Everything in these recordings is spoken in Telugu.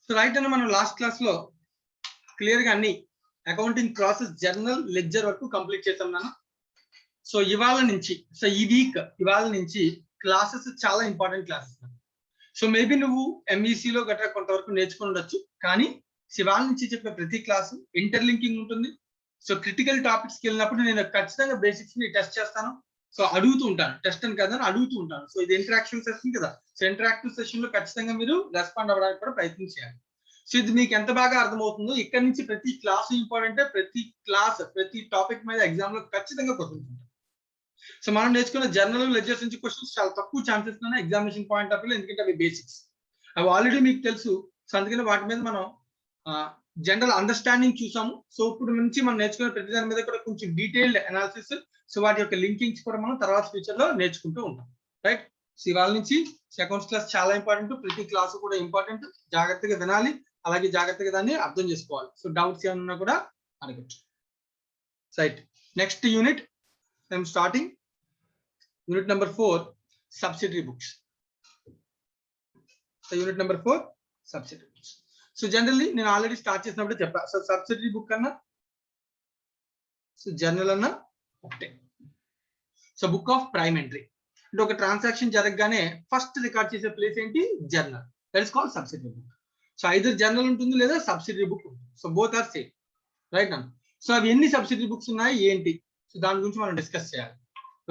సో రైట్ అని మనం లాస్ట్ క్లాస్ లో క్లియర్ గా అన్ని అకౌంటింగ్ ప్రాసెస్ జర్నల్ లెడ్జర్ వరకు కంప్లీట్ చేసాం నాన్న. సో ఇవాళ నుంచి ఈ వీక్ ఇవాళ నుంచి క్లాసెస్ చాలా ఇంపార్టెంట్ క్లాసెస్. సో మేబీ నువ్వు ఎంఈసీలో గట్రా కొంతవరకు నేర్చుకుని ఉండొచ్చు, కానీ ఇవాళ నుంచి చెప్పే ప్రతి క్లాసు ఇంటర్లింకింగ్ ఉంటుంది. సో క్రిటికల్ టాపిక్స్కి వెళ్ళినప్పుడు నేను ఖచ్చితంగా బేసిక్స్ ని టెస్ట్ చేస్తాను. సో అడుగుతూ ఉంటాను, టెస్ట్ అని కదా అడుగుతూ ఉంటాను. సో ఇది ఇంటరాక్షన్ సెషన్ కదా, సో ఇంటరాక్టివ్ సెషన్ లో ఖచ్చితంగా మీరు రెస్పాండ్ అవ్వడానికి కూడా ప్రయత్నం చేయాలి. సో ఇది మీకు ఎంత బాగా అర్థమవుతుందో, ఇక్కడ నుంచి ప్రతి క్లాస్ ఇంపార్టెంట్, ప్రతి క్లాస్ ప్రతి టాపిక్ మీద ఎగ్జామ్ లో ఖచ్చితంగా క్వశ్చన్స్ ఉంటాయి. సో మనం నేర్చుకున్న జర్నల్ లెడ్జర్స్ నుంచి క్వశ్చన్స్ చాలా తక్కువ ఛాన్సెస్ ఉన్నాయి ఎగ్జామినేషన్ పాయింట్ ఆఫ్ వ్యూ, ఎందుకంటే అవి బేసిక్స్, అవి ఆల్రెడీ మీకు తెలుసు. సో అందుకని వాటి మీద మనం జనరల్ అండర్స్టాండింగ్ చూసాము. సో ఇప్పుడు నుంచి మనం నేర్చుకున్న ప్రతి దాని మీద కూడా కొంచెం డీటెయిల్డ్ అనాలిసిస్, సో వాటి యొక్క లింకింగ్స్ కూడా మనం తర్వాత ఫ్యూచర్ లో నేర్చుకుంటూ ఉంటాం. రైట్. సో ఇవాళ నుంచి అకౌంట్స్ క్లాస్ చాలా ఇంపార్టెంట్, ప్రతి క్లాసు కూడా ఇంపార్టెంట్. జాగ్రత్తగా వినాలి, అలాగే జాగ్రత్తగా దాన్ని అర్థం చేసుకోవాలి. సో డౌట్స్ ఏమన్నా కూడా అడగచ్చు. Right. Next unit I'm starting unit number 4 subsidiary books. So unit number 4 subsidiary books. So generally నేను ఆల్రెడీ స్టార్ట్ చేసినప్పుడు చెప్పా, సో సబ్సిడరీ బుక్ అన్నా సో జర్నల్ అన్నా ఒకటే. So book of prime entry అంటే ఒక ట్రాన్సాక్షన్ జరగగానే ఫస్ట్ రికార్డ్ చేసే ప్లేస్ ఏంటి? Journal. That is called subsidiary book. So either journal ఉంటుంది లేదా సబ్సిడరీ బుక్ ఉంటుంది. So both are same. Right అన్న. సో అవి ఎన్ని సబ్సిడరీ బుక్స్ ఉన్నాయి ఏంటి, సో దాని గురించి మనం డిస్కస్ చేయాలి.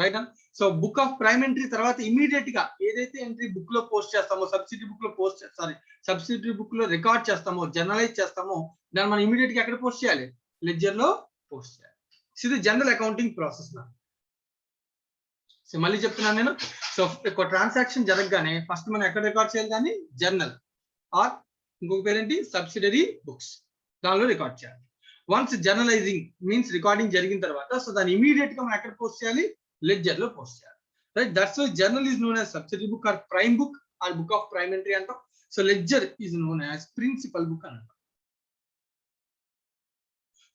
రైట్ అన్న. So book of prime entry తర్వాత ఇమీడియట్ గా ఏదైతే ఎంట్రీ బుక్ లో పోస్ట్ చేస్తామో, సబ్సిడరీ బుక్ లో సబ్సిడరీ బుక్ లో రికార్డ్ చేస్తామో, జర్నలైజ్ చేస్తామో, దాన్ని మనం ఇమీడియట్ గా ఎక్కడ పోస్ట్ చేయాలి? లెడ్జర్ లో పోస్ట్ చేయాలి. ఇది జనరల్ అకౌంటింగ్ ప్రాసెస్ నా. సో మళ్ళీ చెప్తున్నాను నేను. సో ఒక ట్రాన్సాక్షన్ జరగగానే ఫస్ట్ మనం ఎక్కడ రికార్డ్ చేయాలి? దాన్ని జర్నల్ ఆర్ ఇంకొక పేరేంటి? సబ్సిడరీ బుక్స్, దానిలో రికార్డ్ చేయాలి. వన్స్ జర్నలైజింగ్ మీన్స్ రికార్డింగ్ జరిగిన తర్వాత సో దాన్ని ఇమీడియట్ గా మనం ఎక్కడ పోస్ట్ చేయాలి? లెడ్జర్ లో పోస్ట్ చేయాలి. Right. That's why journal is known as subsidiary book or prime book or book of prime entry అంటాం. So ledger is known as principal book అని అంటాం.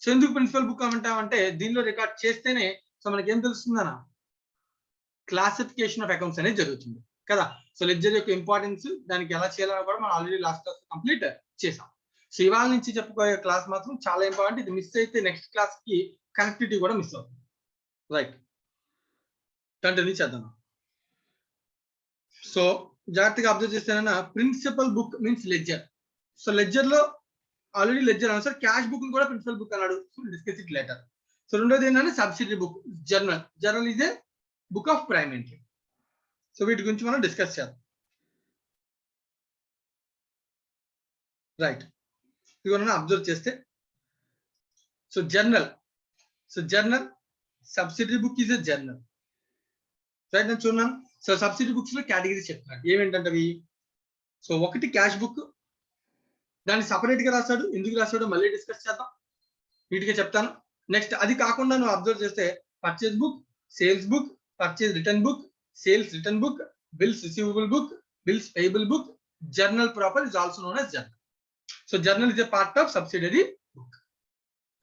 సో ఎందుకు ప్రిన్సిపల్ బుక్ అంటామంటే దీనిలో రికార్డ్ చేస్తేనే సో మనకి ఏం తెలుస్తుందన్నా, క్లాసిఫికేషన్ ఆఫ్ అకౌంట్స్ అనేది జరుగుతుంది కదా. సో లెడ్జర్ యొక్క ఇంపార్టెన్స్, దానికి ఎలా చేయాలని కూడా మనం ఆల్రెడీ లాస్ట్ క్లాస్ కంప్లీట్ చేసాం. సో ఇవాళ నుంచి చెప్పుకోయే క్లాస్ మాత్రం చాలా ఇంపార్టెంట్. ఇది మిస్ అయితే నెక్స్ట్ క్లాస్ కి కనెక్టివిటీ కూడా మిస్ అవుతుంది. రైట్. కంటిన్యూ చేద్దాం. సో జాగ్రత్తగా అబ్జర్వ్ చేస్తేనన్నా principal book means ledger. So ledger లో ఆల్రెడీ లెడ్జర్ అన్నాడు సార్, క్యాష్ బుక్ కూడా ప్రిన్సిపల్ బుక్ అన్నాడు. Discuss it later. సో రెండోది ఏంటంటే subsidiary book, journal. Journal is a book of prime entry. So వీటి గురించి మనం డిస్కస్ చేద్దాం. రైట్. ఇవన్నీ అబ్జర్వ్ చేస్తే so journal, subsidiary book is a journal. Right. నేను చూన్నాను. సో సబ్సిడరీ బుక్స్ లో కేటగిరీస్ చెప్తున్నాడు. ఏమేంటంటే అవి, సో ఒకటి క్యాష్ బుక్, దాన్ని సపరేట్ గా రాశాడు. ఎందుకు రాశాడో మళ్ళీ డిస్కస్ చేద్దాం, నీట్గా చెప్తాను. నెక్స్ట్ అది కాకుండా నువ్వు అబ్జర్వ్ చేస్తే purchase book, sales book, purchase return book, sales return book, bills receivable book, bills payable book, journal proper is also known as journal. So journal is a part of subsidiary book.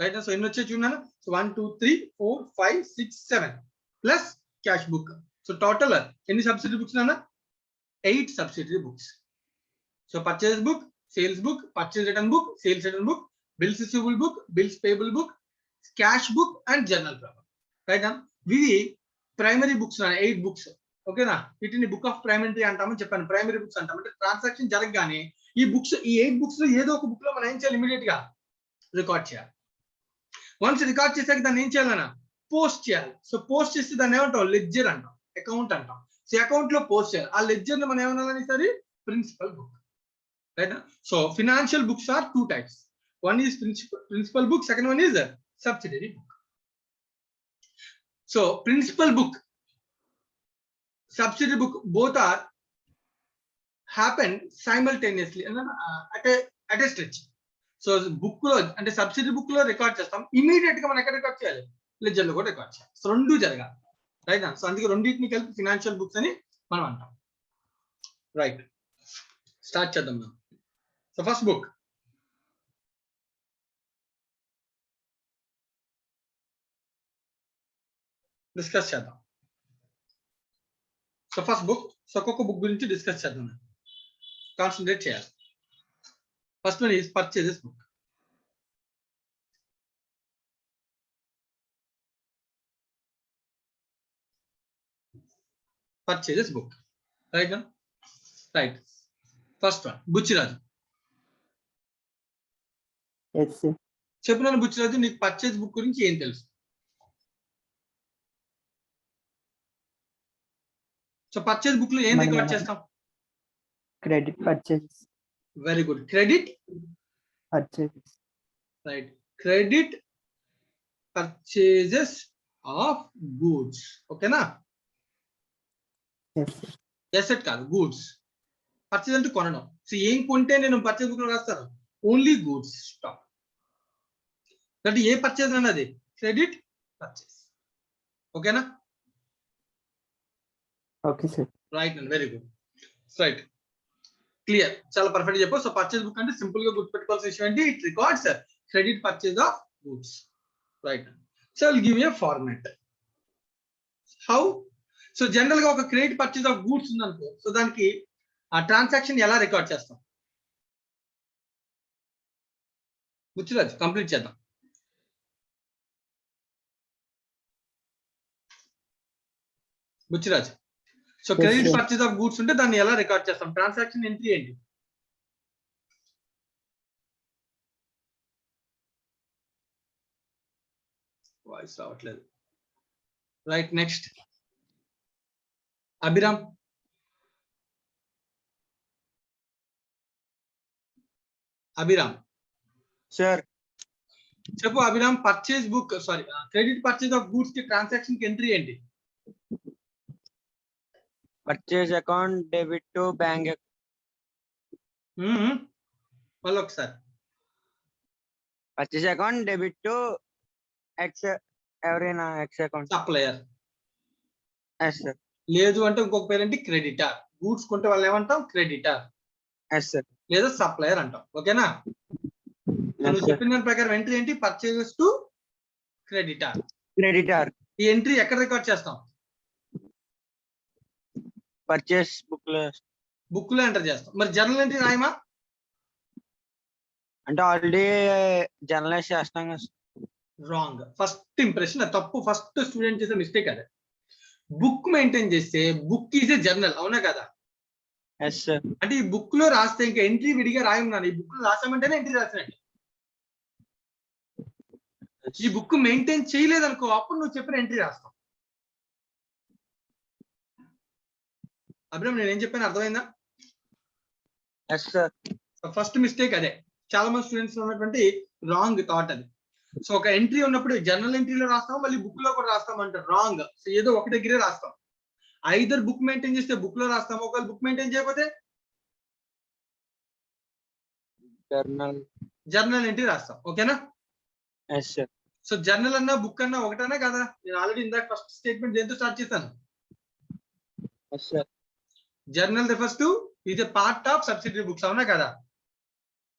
Right. So ఎన్ని వచ్చాయి చూడండి. So 1 2 3 4 5 6 7 plus cash book. So total ఎన్ని సబ్సిడరీ బుక్స్ నాన్న? 8 subsidiary books. So purchase book, sales book, purchase return book, sales return book, bills receivable book, bills payable book, cash book and journal proper. Right. ఇవి ప్రైమరీ బుక్స్ 8 బుక్స్. ఓకేనా. వీటిని బుక్ ఆఫ్ ప్రైమ్ ఎంట్రీ అంటామని చెప్పాను. ప్రైమరీ బుక్స్ అంటాం అంటే ట్రాన్సాక్షన్ జరగగానే ఈ బుక్స్, ఈ 8 బుక్స్ లో ఏదో ఒక బుక్ లో మనం ఏం చేయాలి? ఇమీడియట్ గా రికార్డ్ చేయాలి. వన్స్ రికార్డ్ చేశాక దాన్ని ఏం చేయాలన్నా? పోస్ట్ చేయాలి. సో పోస్ట్ చేస్తే దాన్ని ఏమంటాం? లెడ్జర్ అంటాం, అకౌంట్ అంటాం. సో అకౌంట్ లో పోస్ట్ చేయాలి. ఆ లెడ్జర్ ని మనం ఏమనాలని? సరే principal book. Right. So financial books are 2 types. One is principal book, second one is subsidiary book. So principal book, subsidiary book, both are happen simultaneously at a stretch. So book లో అంటే సబ్సిడరీ బుక్ లో రికార్డ్ చేస్తాం, ఇమీడియట్ గా మనం ఎక్కడ రికార్డ్ చేయాలి? లెడ్జర్ లో కూడా రికార్డ్ చేయాలి. సో రెండు జరగాలి. రైట్. సో అందుకే రెండింటిని కలిపి ఫినాన్షియల్ బుక్స్ అని మనం అంటాం. రైట్. స్టార్ట్ చేద్దాం మనం. సో ఫస్ట్ బుక్ డిస్కస్ చేద్దాం. సో ఫస్ట్ బుక్, సో ఒక్కొక్క బుక్ గురించి డిస్కస్ చేద్దాం, కాన్సన్ట్రేట్ చేయాలి. First one is purchases book. Purchases book. Right now? Right. First one, Buchiraju. చెప్పినాను బుచ్చిరాజు, నీకు పర్చేజ్ బుక్ గురించి ఏం తెలుసు? సో పర్చేజ్ బుక్ లో ఏం రికార్డ్ చేస్తాం? Credit purchase. Very good. Credit purchase. Right. Credit purchases of goods. ఓకేనా? ఎసెట్ కాదు, గూడ్స్. పర్చేజ్ అంటే కొనడం. సో ఏం కొంటే నేను పర్చేజ్ బుక్ లో రాస్తాను? Only goods stock. అంటే ఏ పర్చేజ్ అన్నది క్రెడిట్ పర్చేజ్. ఓకేనా? Okay sir. రైట్ అండి, వెరీ గుడ్. రైట్, క్లియర్, చాలా పర్ఫెక్ట్ చెప్పు. సో పర్చేజ్ బుక్ అంటే సింపుల్ గా గుర్తుపెట్టుకోవాల్సిన విషయం ఏంటి? It records credit purchase of goods. Right. So I will give you a format. How? So general గా ఒక క్రెడిట్ పర్చేజ్ ఆఫ్ గూడ్స్ ఉందనుకో, సో దానికి ఆ ట్రాన్సాక్షన్ ఎలా రికార్డ్ చేస్తాం? బుచ్చిరాజు కంప్లీట్ చేద్దాం. Buchiraju, so credit purchase of goods ఉంటే దాన్ని ఎలా రికార్డ్ చేస్తాం? ట్రాన్సాక్షన్ ఎంట్రీ ఏంటి? వాయిస్ రావట్లేదు. Right, next Abhiram. Abhiram sir చెప్పు Abhiram. Purchase book, sorry, credit purchase of goods కి ట్రాన్సాక్షన్ కి ఎంట్రీ ఏంటి? Purchase account debit to bank. మళ్ళీ ఒకసారి. Purchase account debit to X, ఎవరైనా X account. Supplier. Yes sir. లేదు అంటే ఇంకొక పేరేంటి? క్రెడిటర్. గూడ్స్ కొంటే వాళ్ళు ఏమంటాం? క్రెడిటర్. Yes sir. లేదా సప్లయర్ అంటాం. ఓకేనా? నువ్వు చెప్పిన దాని ప్రకారం ఎంట్రీ ఏంటి? Purchases to creditor. క్రెడిటర్. ఈ ఎంట్రీ ఎక్కడ రికార్డ్ చేస్తాం? పర్చేస్ బుక్ లో. బుక్ లో ఎంటర్ చేస్తాం. మరి జర్నల్ ఎంట్రీ రాయమా? అంటే ఆల్రెడీ జర్నలైజ్ చేస్తాం కదా. రాంగ్. ఫస్ట్ ఇంప్రెషన్ తప్పు. ఫస్ట్ స్టూడెంట్ చేసే మిస్టేక్ అదే. బుక్ మెయింటైన్ చేస్తే బుక్ ఈజ్ ఏ జర్నల్, అవునా కదా? Yes sir. అంటే ఈ బుక్ లో రాస్తే ఇంకా ఎంట్రీ విడిగా రాయమన్నాను. ఈ బుక్ లో రాసామంటేనే ఎంట్రీ రాసినట్టు. ఈ బుక్ మెయింటైన్ చేయలేదనుకో, అప్పుడు నువ్వు చెప్పిన ఎంట్రీ రాస్తావు. అభిరామ్, నేనేం చెప్పాను అర్థమైందా? Yes sir. ఫస్ట్ మిస్టేక్ అదే. చాలా మంది స్టూడెంట్స్ ఉన్నటువంటి రాంగ్ థాట్ అది. సో ఒక ఎంట్రీ ఉన్నప్పుడు జర్నల్ ఎంట్రీలో రాస్తాం, మళ్ళీ బుక్ లో కూడా రాస్తాం అంటారు. రాంగ్. సో ఏదో ఒక దగ్గరే రాస్తాం. ఐదర్ బుక్ మెయింటైన్ చేస్తే బుక్ లో రాస్తాం, ఒకవేళ బుక్ మెయింటైన్ చేయకపోతే జర్నల్ ఎంట్రీ రాస్తాం. ఓకేనా? Yes sir. సో జర్నల్ అన్నా బుక్ అన్నా ఒకటేనా కదా? నేను ఆల్రెడీ ఇందాక ఫస్ట్ స్టేట్మెంట్ దేంతో స్టార్ట్ చేశాను? Yes sir. Journal refers to is a part of subsidiary books, అవునా కదా?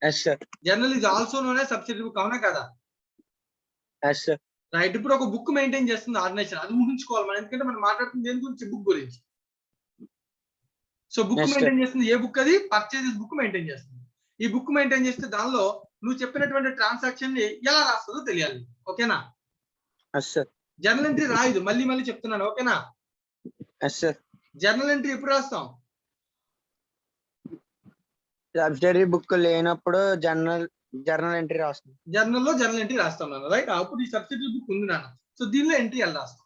Yes sir. Journal is also known as subsidiary book, అవునా కదా? Yes sir. రైట్. ఇప్పుడు ఒక బుక్ మెయింటైన్ చేస్తుంది ఆర్గనైజేషన్, అది ఊహించుకోవాలి మనం. ఎందుకంటే మనం మాట్లాడుతుంది దేని గురించి? బుక్ గురించి. సో బుక్ మెయింటైన్ చేస్తుంది ఏ బుక్? అది పర్చేజెస్ బుక్ మెయింటైన్ చేస్తుంది. ఈ బుక్ మెయింటైన్ చేస్తే దానిలో నువ్వు చెప్పినటువంటి ట్రాన్సాక్షన్ ని ఎలా రాస్తుందో తెలియాలి. ఓకేనా? Yes sir. జర్నల్ ఎంట్రీ రాయదు, మళ్ళీ మళ్ళీ చెప్తున్నాను. ఓకేనా? Yes sir. జర్నల్ ఎంట్రీ ఎప్పుడు రాస్తాం? సబ్సిడరీ బుక్ లేనప్పుడు జర్నల్ ఎంట్రీ రాస్తాం. జర్నల్లో జర్నల్ ఎంట్రీ రాస్తాం నాన్న. రైట్. అప్పుడు ఈ సబ్సిడరీ బుక్ ఉంది నాన్న. సో దీనిలో ఎంట్రీ ఎలా రాస్తాం?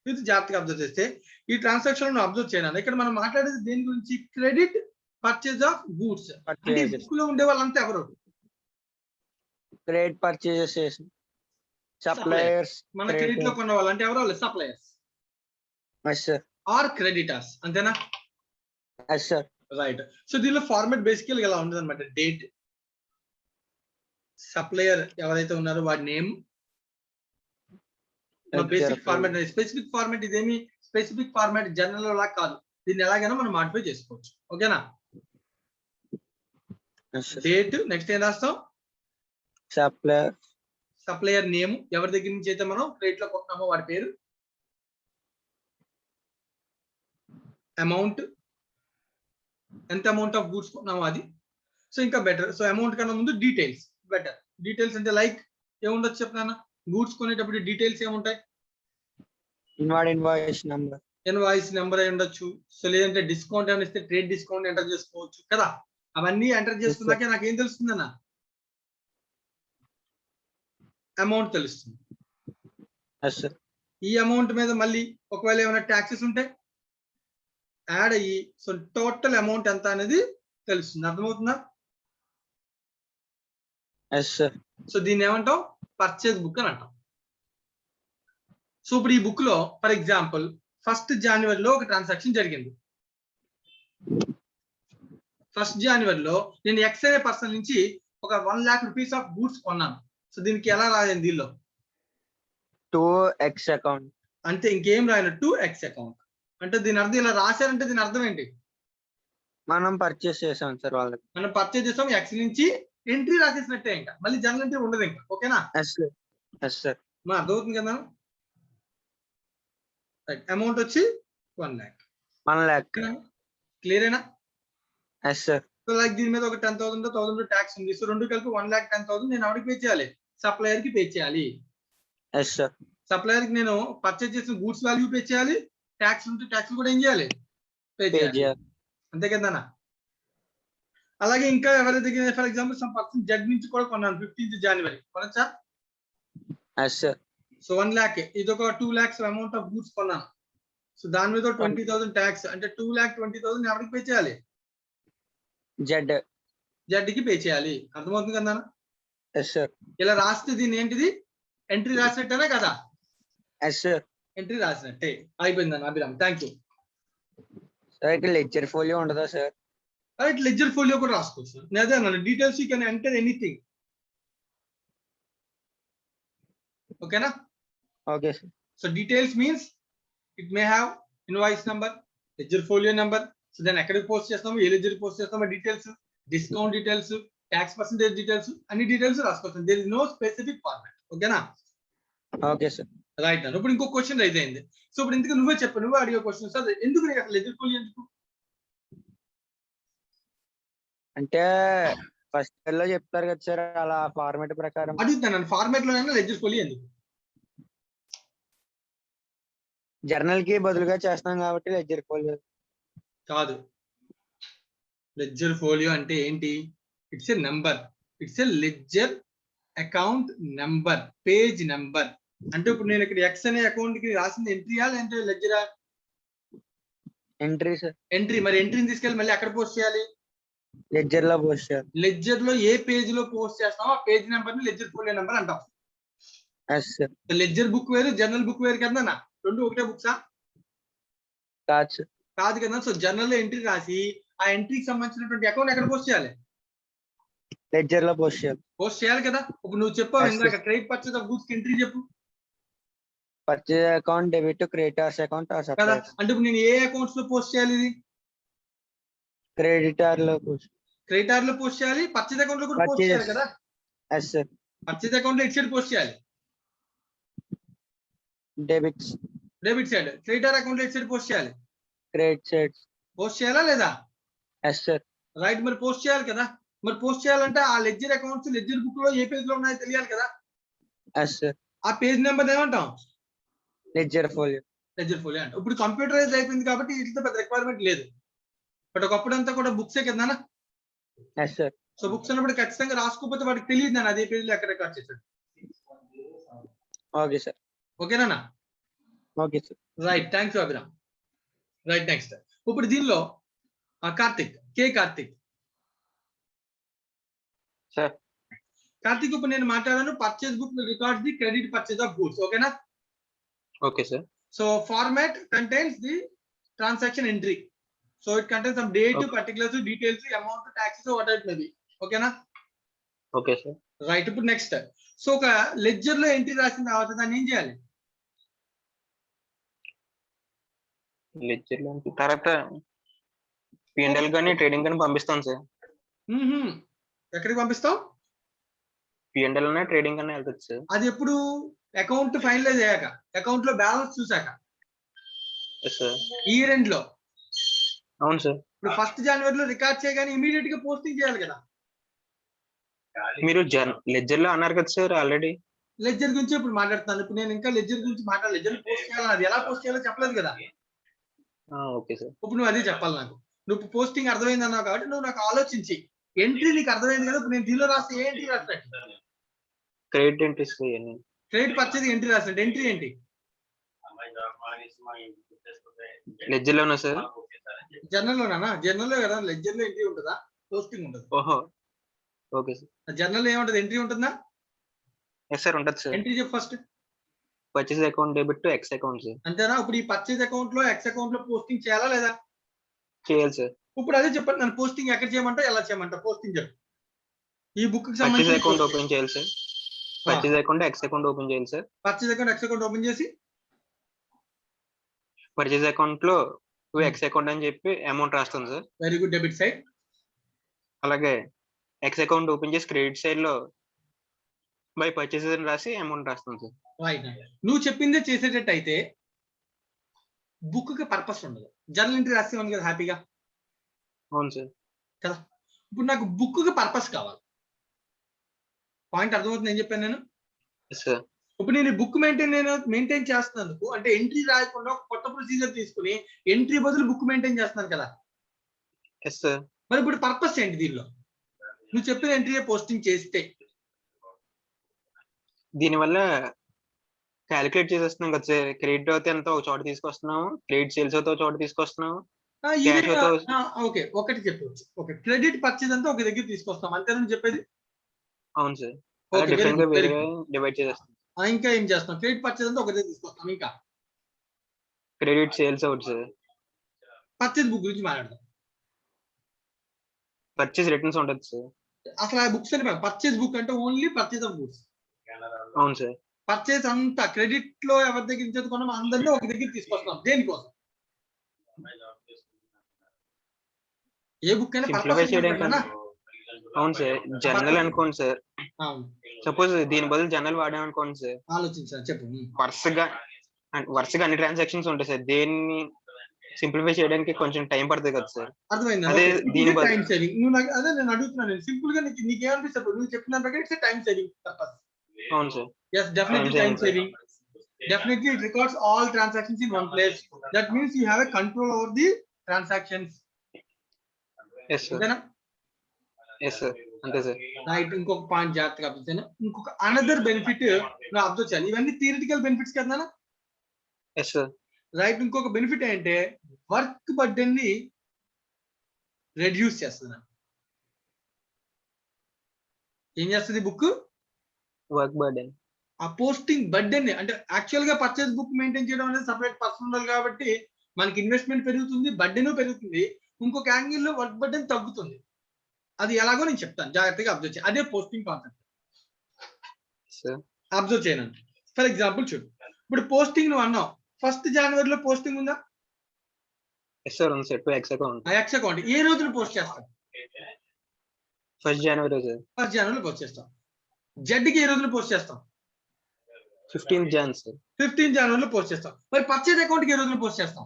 ఇది జాగ్రత్తగా అబ్జర్వ్ చేస్తే ఈ ట్రాన్సాక్షన్ అబ్జర్వ్ చేయను. ఇక్కడ మనం మాట్లాడేది దేని గురించి? Credit purchase of goods. అంటే బుక్ లో ఉండే వాళ్ళంతా ఎవరు? క్రెడిట్ పర్చేజెస్ చేసి సప్లయర్స్. మన క్రెడిట్ లో కొన్న వాళ్ళు అంటే ఎవరు? వాళ్ళు suppliers. Yes sir. Or creditors. అంతేనా? Yes sir. రైట్. సో దీనిలో ఫార్మాట్ బేసికల్ ఇలా ఉంటుంది అనమాట. డేట్, సప్లయర్ ఎవరైతే ఉన్నారో వాడి name, basic format. Specific format ఇదేమి స్పెసిఫిక్ ఫార్మాట్ జనరల్ లా కాదు. దీన్ని ఎలాగైనా మనం మాడిఫై చేసుకోవచ్చు. ఓకేనా? డేట్, నెక్స్ట్ ఏం రాస్తాం? సప్లయర్ నేమ్, ఎవరి దగ్గర నుంచి అయితే మనం క్రెడిట్ లో కొంటున్నామో వాడి పేరు, అమౌంట్, ఎంత అమౌంట్ ఆఫ్ గూడ్స్ కొన్నామో అది. సో ఇంకా బెటర్. సో అమౌంట్ కన్నా ముందు డీటెయిల్స్ బెటర్. డీటెయిల్స్ అంటే లైక్ ఏముండొచ్చు చెప్పినా, గూడ్స్ కొనేటప్పుడు డీటెయిల్స్ ఏముంటాయి? Invoice number. ఇన్వాయిస్ నెంబర్ అయి ఉండొచ్చు. సో లేదంటే డిస్కౌంట్ ఏమైనా ఇస్తే ట్రేడ్ డిస్కౌంట్ ఎంటర్ చేసుకోవచ్చు కదా. అవన్నీ ఎంటర్ చేసుకున్నాకే నాకు ఏం తెలుస్తుందన్న అమౌంట్ తెలుస్తుంది. Yes sir. ఈ అమౌంట్ మీద మళ్ళీ ఒకవేళ ఏమైనా ట్యాక్సెస్ ఉంటే యాడ్ అయ్యి సో టోటల్ అమౌంట్ ఎంత అనేది తెలుస్తుంది. అర్థమవుతుందా? Yes sir. సో దీన్ని ఏమంటాం? పర్చేజ్ బుక్ అని అంటాం. సో ఇప్పుడు ఈ బుక్ లో ఫర్ ఎగ్జాంపుల్ 1st జనవరిలో ఒక ట్రాన్సాక్షన్ జరిగింది. 1st జనవరిలో నేను ఎక్స్ అనే పర్సన్ నుంచి ఒక 1 lakh రూపీస్ ఆఫ్ గూడ్స్ కొన్నాను. సో దీనికి ఎలా రాయాలి దీనిలో? To X account. అంటే ఇంకేం రాయను, టు ఎక్స్ అకౌంట్. అంటే దీని అర్థం ఇలా రాశారంటే దీని అర్థం ఏంటి? మనం పర్చేస్ చేసాం సార్ వాళ్ళకి. మనం పర్చేజ్ చేసాం, ఎక్స్ నుంచి ఎంట్రీ రాసేసినట్టే, ఇంకా మళ్ళీ జనరల్ ఎంట్రీ ఉండదు ఇంకా. ఓకేనా? Yes sir. Yes sir. మా అర్థమవుతుంది కదా? అమౌంట్ వచ్చి 1 lakh. 1 lakh. క్లియర్ అయినా? Yes sir. సో లైక్ దీని మీద ఒక 10,000 1,000 ట్యాక్స్ ఉంది. సో రెండు కలిపి 1,10,000 నేను ఎవరికి పే చేయాలి? సప్లయర్ కి పే చేయాలి. Yes sir. సప్లయర్ కి నేను పర్చేజ్ చేసిన గూడ్స్ వాల్యూ పే చేయాలి. ట్యాక్స్ ఉంటే ట్యాక్స్ కూడా ఏం చేయాలి? పే చేయాలి. అంతే కదా. అలాగే ఇంకా ఎవరి దగ్గర for example some person Z నుంచి కూడా కొన్నాను 15th జనవరి కొనొచ్చా? Yes sir. సో 1 lakh ఇది ఒక 2 lakhs అమౌంట్ ఆఫ్ గూడ్స్ కొన్నాను. సో దాని మీద 20,000 ట్యాక్స్ అంటే 2,20,000 ఎవరికి పే చేయాలి? జడ్ కి పే చేయాలి. అర్థమవుతుంది కదా? Yes sir. ఇలా రాస్తే దీన్ని ఏంటిది? ఎంట్రీ రాసినట్టేనా కదా? Yes sir. ఎంట్రీ రాసినట్టే. అయిపోయిందన్న అభిరామ్, థ్యాంక్ యూ. సార్ ఇక్కడ లెడ్జర్ ఫోలియో ఉండదా సార్? రైట్, లెడ్జర్ ఫోలియో కూడా రాసుకోవచ్చు. నేను అదే అన్నాను, details you can enter anything. ఓకేనా? Okay sir. So details means it may have invoice number, ledger folio number. So దాన్ని ఎక్కడికి పోస్ట్ చేస్తాము, ఏ లెడ్జర్ పోస్ట్ చేస్తామో details, discount details, tax percentage details, అన్ని డీటెయిల్స్ రాసుకోవచ్చు. There is no specific format. ఓకేనా? Okay sir. రైట్ అన్న. ఇప్పుడు ఇంకో క్వశ్చన్ రైజ్ అయింది. సో ఇప్పుడు ఎందుకు నువ్వే చెప్పు, నువ్వే అడిగే క్వశ్చన్ సార్. ఎందుకు నీకు అసలు లెడ్జర్ ఫోలియో ఎందుకు? అంటే ఫస్ట్ ఇయర్ లో చెప్తారు కదా సార్, అలా ఫార్మాట్ ప్రకారం అడుగుతాను. ఫార్మాట్ లో లెడ్జర్ ఫోలియో ఎందుకు? జర్నల్ కి బదులుగా చేస్తాం కాబట్టి లెడ్జర్ ఫోలియో కాదు. లెడ్జర్ ఫోలియో అంటే ఏంటి? It's a number. It's a ledger account number, page number. అంటే ఇప్పుడు నేను ఇక్కడ ఎక్స్ అనే అకౌంట్ కి రాసింది ఎంట్రీయా లేదంటే లెడ్జరా? Entry sir. ఎంట్రీ. మరి ఎంట్రీని తీసుకెళ్ళి మళ్ళీ అక్కడ పోస్ట్ చేయాలి, లెడ్జర్ లో పోస్ట్ చేయాలి. లెడ్జర్ లో ఏ పేజ్ లో పోస్ట్ చేస్తామో ఆ పేజ్ నెంబర్ ని లెడ్జర్ ఫోలియో నెంబర్ అంటాం. Yes sir. లెడ్జర్ బుక్ వేరు, జర్నల్ బుక్ వేరు కదా. రెండు ఒకటే బుక్సా? కాదు సార్. కాదు కదా. సో జర్నల్ లో ఎంట్రీ రాసి ఆ ఎంట్రీకి సంబంధించినటువంటి అకౌంట్ ఎక్కడ పోస్ట్ చేయాలి? లెడ్జర్ లో పోస్ట్ చేయాలి. పోస్ట్ చేయాలి కదా. ఇప్పుడు నువ్వు చెప్పావు ఇందాక క్రెడిట్ పర్చేజ్ ఆఫ్ గూడ్స్ కి ఎంట్రీ చెప్పు purchase account, debit, creditors account కదా. అంటే ఇప్పుడు నేను ఏ అకౌంట్స్ లో పోస్ట్ చేయాలి? ఇది క్రెడిటార్ లో పోస్ట్, క్రెడిటార్ లో పోస్ట్ చేయాలి, పర్చేజ్ అకౌంట్ లో కూడా పోస్ట్ చేయాలి కదా. Yes sir. పర్చేజ్ అకౌంట్ లో ఎట్ సైడ్ పోస్ట్ చేయాలి? Debits. Debit side. Creditor account లో ఎట్ సైడ్ పోస్ట్ చేయాలి? క్రెడిట్ సైడ్ పోస్ట్ చేయాలా లేదా? Yes sir. రైట్. మరి పోస్ట్ చేయాలి కదా. మరి పోస్ట్ చేయాలంటే ఆ లెడ్జర్ అకౌంట్స్ లెడ్జర్ బుక్ లో ఏ పేజ్ లో ఉన్నాయో తెలియాలి కదా. Yes sir. ఆ పేజ్ నెంబర్ ఏమంటాం? Ledger folio. లెడ్జర్ ఫోలియో అంటే. ఇప్పుడు కంప్యూటరైజ్ అయిపోయింది కాబట్టి వీటితో పెద్ద రిక్వైర్మెంట్ లేదు. బట్ ఒకప్పుడు అంతా కూడా బుక్సే కదా. Yes sir. సో బుక్స్ అన్నప్పుడు ఖచ్చితంగా రాసుకోకపోతే వాడికి తెలియదు నాన్న అదే పేజ్ లో ఎక్కడ రికార్డ్ చేశాడు. Okay sir. ఓకేనా? Okay sir. Right, thanks Abhiram. Right, next. ఇప్పుడు దీనిలో కార్తిక్, కే కార్తిక్ సార్. కార్తిక్ ఇప్పుడు నేను మాట్లాడాను purchase book records the credit purchase of goods. ఓకేనా? Okay sir. So format contains the transaction entry. So it contains some date, particulars, details, amount, taxes, whatever it may be. ఓకేనా? Okay sir. రైట్. ఇప్పుడు నెక్స్ట్. సో ఒక లెడ్జర్ లో ఎంట్రీ రాసిన తర్వాత దాన్ని ఏం చేయాలి? లెడ్జర్ లో తర్వాత P&L కానీ ట్రేడింగ్ కానీ పంపిస్తాం సార్. ఎక్కడికి పంపిస్తాం? P&L అనే ట్రేడింగ్ అనే వెళ్తుంది సార్. అది ఎప్పుడు? అకౌంట్ ఫైనలైజ్ అయ్యాక, అకౌంట్ లో బ్యాలెన్స్ చూసాక, ఎస్ సార్. ఇయర్ ఎండ్ లో. అవును సార్. ఇప్పుడు 1st జనవరిలో రికార్డ్ చేయగానే ఇమీడియట్ గా పోస్టింగ్ చేయాలి కదా. మీరు లెడ్జర్ లో అన్నారు కదా సార్ ఆల్రెడీ. లెడ్జర్ గురించి ఇప్పుడు మాట్లాడుతున్నాను. ఇప్పుడు నేను ఇంకా లెడ్జర్ గురించి మాట్లాడాలి. లెడ్జర్ పోస్ట్ చేయాలి, అది ఎలా పోస్ట్ చేయాలో చెప్పలేదు కదా. Okay sir. ఇప్పుడు నువ్వు అదే చెప్పాలి నాకు. నువ్వు పోస్టింగ్ అర్థమైంది అన్నావు కాబట్టి నువ్వు నాకు ఆలోచించి ఎంట్రీ నీకు అర్థమైంది కదా. ఇప్పుడు నేను దీనిలో రాస్తే ఏ ఎంట్రీ రాస్తాను? Credit entries credit purchase entry రాస్తాడు. ఎంట్రీ ఏంటి? లెడ్జర్ లోనా సార్? జర్నల్ లోనా? జర్నల్ లో కదా. లెడ్జర్ లో ఎంట్రీ ఉంటుందా? పోస్టింగ్ ఉంటుంది. ఓహో ఓకే సార్. జర్నల్ లో ఏముంటది? ఎంట్రీ ఉంటుందా? ఎస్ సార్ ఉంటుంది సార్. ఎంట్రీ చెప్పు first. Purchase account debit to X account sir. అంతేనా? ఇప్పుడు ఈ పర్చేజ్ అకౌంట్ లో ఎక్స్ అకౌంట్ లో పోస్టింగ్ చేయాలా లేదా? చేయాలి సార్. ఇప్పుడు అదే చెప్పండి. నన్ను పోస్టింగ్ ఎక్కడ చేయమంటా, ఎలా చేయమంటా? పోస్టింగ్ చెప్పు. ఈ బుక్ కి పర్చేస్ సంబంధించి అకౌంట్ ఓపెన్ చేయాలి sir. Purchase account X account open చేయాలి sir. Purchase account X account open చేసి పర్చేస్ అకౌంట్ లో ఎక్స్ అకౌంట్ అని చెప్పి అమౌంట్ రాస్తాను sir. Very good. Debit side. అలాగే ఎక్స్ అకౌంట్ ఓపెన్ చేసి క్రెడిట్ సైడ్ లో బై పర్చేసెస్ అని రాసి అమౌంట్ రాస్తాను సార్. రైట్. నువ్వు చెప్పిందే చేసేటట్టు అయితే బుక్ కి పర్పస్ ఉండదు. జర్నల్ ఎంట్రీ రాస్తే ఉంది కదా హ్యాపీగా. అవును సార్. కదా. ఇప్పుడు నాకు బుక్ కి పర్పస్ కావాలి. పాయింట్ అర్థమవుతుంది ఏం చెప్పాను నేను? Yes sir. ఇప్పుడు నేను బుక్ మెయింటైన్ చేస్తున్నందుకు అంటే ఎంట్రీ రాయకుండా ఒక కొత్త ప్రొసీజర్ తీసుకుని ఎంట్రీ బదులు బుక్ మెయింటైన్ చేస్తున్నాను కదా. Yes sir. మరి ఇప్పుడు పర్పస్ ఏంటి దీనిలో? నువ్వు చెప్పిన ఎంట్రీ పోస్టింగ్ చేస్తే దీనివల్ల క్యాలిక్యులేట్ చేసేస్తున్నాం కదా సార్. క్రెడిట్ అయితే ఎంత ఒక చోట తీసుకొస్తున్నాము, క్రెడిట్ సేల్స్ అయితే ఒక చోట తీసుకొస్తున్నాము. ఓకే. ఒకటి చెప్పవచ్చు. ఓకే. క్రెడిట్ పర్చేజ్ అంతా ఒక దగ్గర తీసుకొస్తాం అంతేనని చెప్పేది. అవును సార్. డిఫరెంట్ గా వేరే డివైడ్ చేసేస్తాం. ఇంకా ఏం చేస్తాం? క్రెడిట్ పర్చేజ్ అంతా ఒక దగ్గర తీసుకొస్తాం. ఇంకా credit sales out sir. Purchase book గురించి మాట్లాడదాం. పర్చేస్ రిటర్న్స్ ఉంటుంది సార్. అసలు ఆ బుక్స్ అని పర్చేజ్ బుక్ అంటే ఓన్లీ పర్చేజ్ ఆఫ్ గుడ్స్. అవును సార్. పర్చేజ్ అంతా క్రెడిట్ లో ఎవరి దగ్గర నుంచి కొన్నాం అందరినీ ఒక దగ్గర తీసుకొస్తాం. దేనికోసం? ఏ బుక్ అయినా సింప్లిఫై చేయడానికి. అవును సార్. జర్నల్ అనుకోండి సార్. సపోజ్ దీని బదులు జర్నల్ వాడాం అనుకోండి సార్. ఆలోచించాను. చెప్పు. వరుసగా అన్ని ట్రాన్సాక్షన్స్ ఉంటాయి సార్. దేన్ని సింప్లిఫై చేయడానికి కొంచెం టైం పడుతుంది కదా సార్. అర్థమైంది. అదే దీని టైం సేవింగ్. నువ్వు నాకు అదే నేను అడుగుతున్నాను. సింపుల్ గా నీకేమనిపిస్తుంది? నువ్వు చెప్పిన ప్రకారం టైం సేవింగ్ పర్పస్. అవును sir. Yes, definitely time saving. Definitely it records all transactions in one place. That means you have a control over the transactions. Yes sir. Yes sir. అంతే సార్. రైట్. ఇంకొక పాయింట్ జాగ్రత్తగా అబ్జర్వ్. ఇంకొక అనదర్ బెనిఫిట్ నువ్వు అబ్జర్వ్ చేయాలి. ఇవన్నీ థియరిటికల్ బెనిఫిట్స్ కదా. Yes sir. రైట్. ఇంకొక బెనిఫిట్ ఏంటంటే వర్క్ బర్డెన్ ని రెడ్యూస్ చేస్తుంది. ఏం చేస్తుంది బుక్? Work burden. ఆ పోస్టింగ్ బర్డెన్ అంటే యాక్చువల్ గా పర్చేజ్ బుక్ మెయింటైన్ చేయడం అనేది సపరేట్ పర్సన్ ఉండాలి కాబట్టి మనకి ఇన్వెస్ట్మెంట్ పెరుగుతుంది, బర్డెన్ పెరుగుతుంది. ఇంకొక యాంగిల్ లో వర్క్ బర్డెన్ తగ్గుతుంది. అది ఎలాగో నేను చెప్తాను. జాగ్రత్తగా అబ్జర్వ్ చేయాలి. అదే పోస్టింగ్ కాన్సెప్ట్. అబ్జర్వ్ చేయను. ఫర్ ఎగ్జాంపుల్ చూడు. ఇప్పుడు పోస్టింగ్ నువ్వు అన్నావు 1st జనవరిలో పోస్టింగ్ ఉందా? ఎస్ సార్ ఉంది సార్. To X account. ఆ ఎక్స్ అకౌంట్ ఏ రోజున పోస్ట్ చేస్తాం? 1st జనవరి సార్. 1st జనవరిలో పోస్ట్ చేస్తాం. జెడ్కి ఏ రోజున పోస్ట్ చేస్తాం? 15th Jan sir. 15th జనవరిలో పోస్ట్ చేస్తాం. మరి పర్చేజ్ అకౌంట్ కి ఏ రోజున పోస్ట్ చేస్తాం?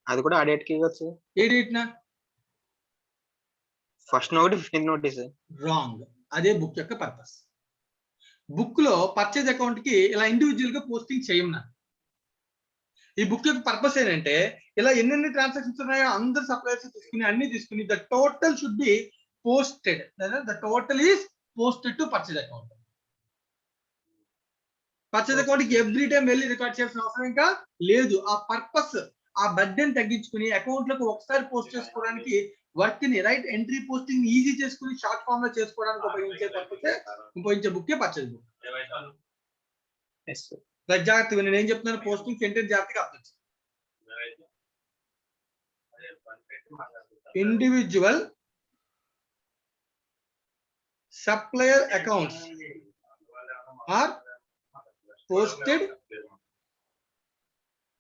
అది కూడా ఆ డేట్ కి కదా సార్. ఏ డేట్ నా? First note 15th notice. Wrong. అదే బుక్ యొక్క పర్పస్. బుక్ లో పర్చేజ్ అకౌంట్ కి ఇలా ఇండివిజువల్ గా పోస్టింగ్ చేయమన్నా. ఈ బుక్ యొక్క పర్పస్ ఏంటంటే ఇలా ఎన్నెన్ని ట్రాన్సాక్షన్స్ ఉన్నాయో అందరు సప్లయర్స్ తీసుకుని అన్ని తీసుకుని the total should be posted. The total is posted to purchase account. Purchase account కి ఎవ్రీ టైం వెళ్ళి రికార్డ్ చేయాల్సిన అవసరం ఇంకా లేదు. ఆ పర్పస్ ఆ బర్డెన్ తగ్గించుకుని అకౌంట్ లకు ఒకసారి పోస్ట్ చేసుకోవడానికి వర్క్ ని రైట్ ఎంట్రీ పోస్టింగ్ ఈజీ చేసుకుని షార్ట్ ఫామ్ లో చేసుకోవడానికి ఉపయోగించే బుక్ పర్చేజ్ బుక్. జాగ్రత్తగా నేను ఏం చెప్తున్నాను? పోస్టింగ్ సెంటెన్స్ జాగ్రత్తగా అర్థం. Individual supplier accounts are posted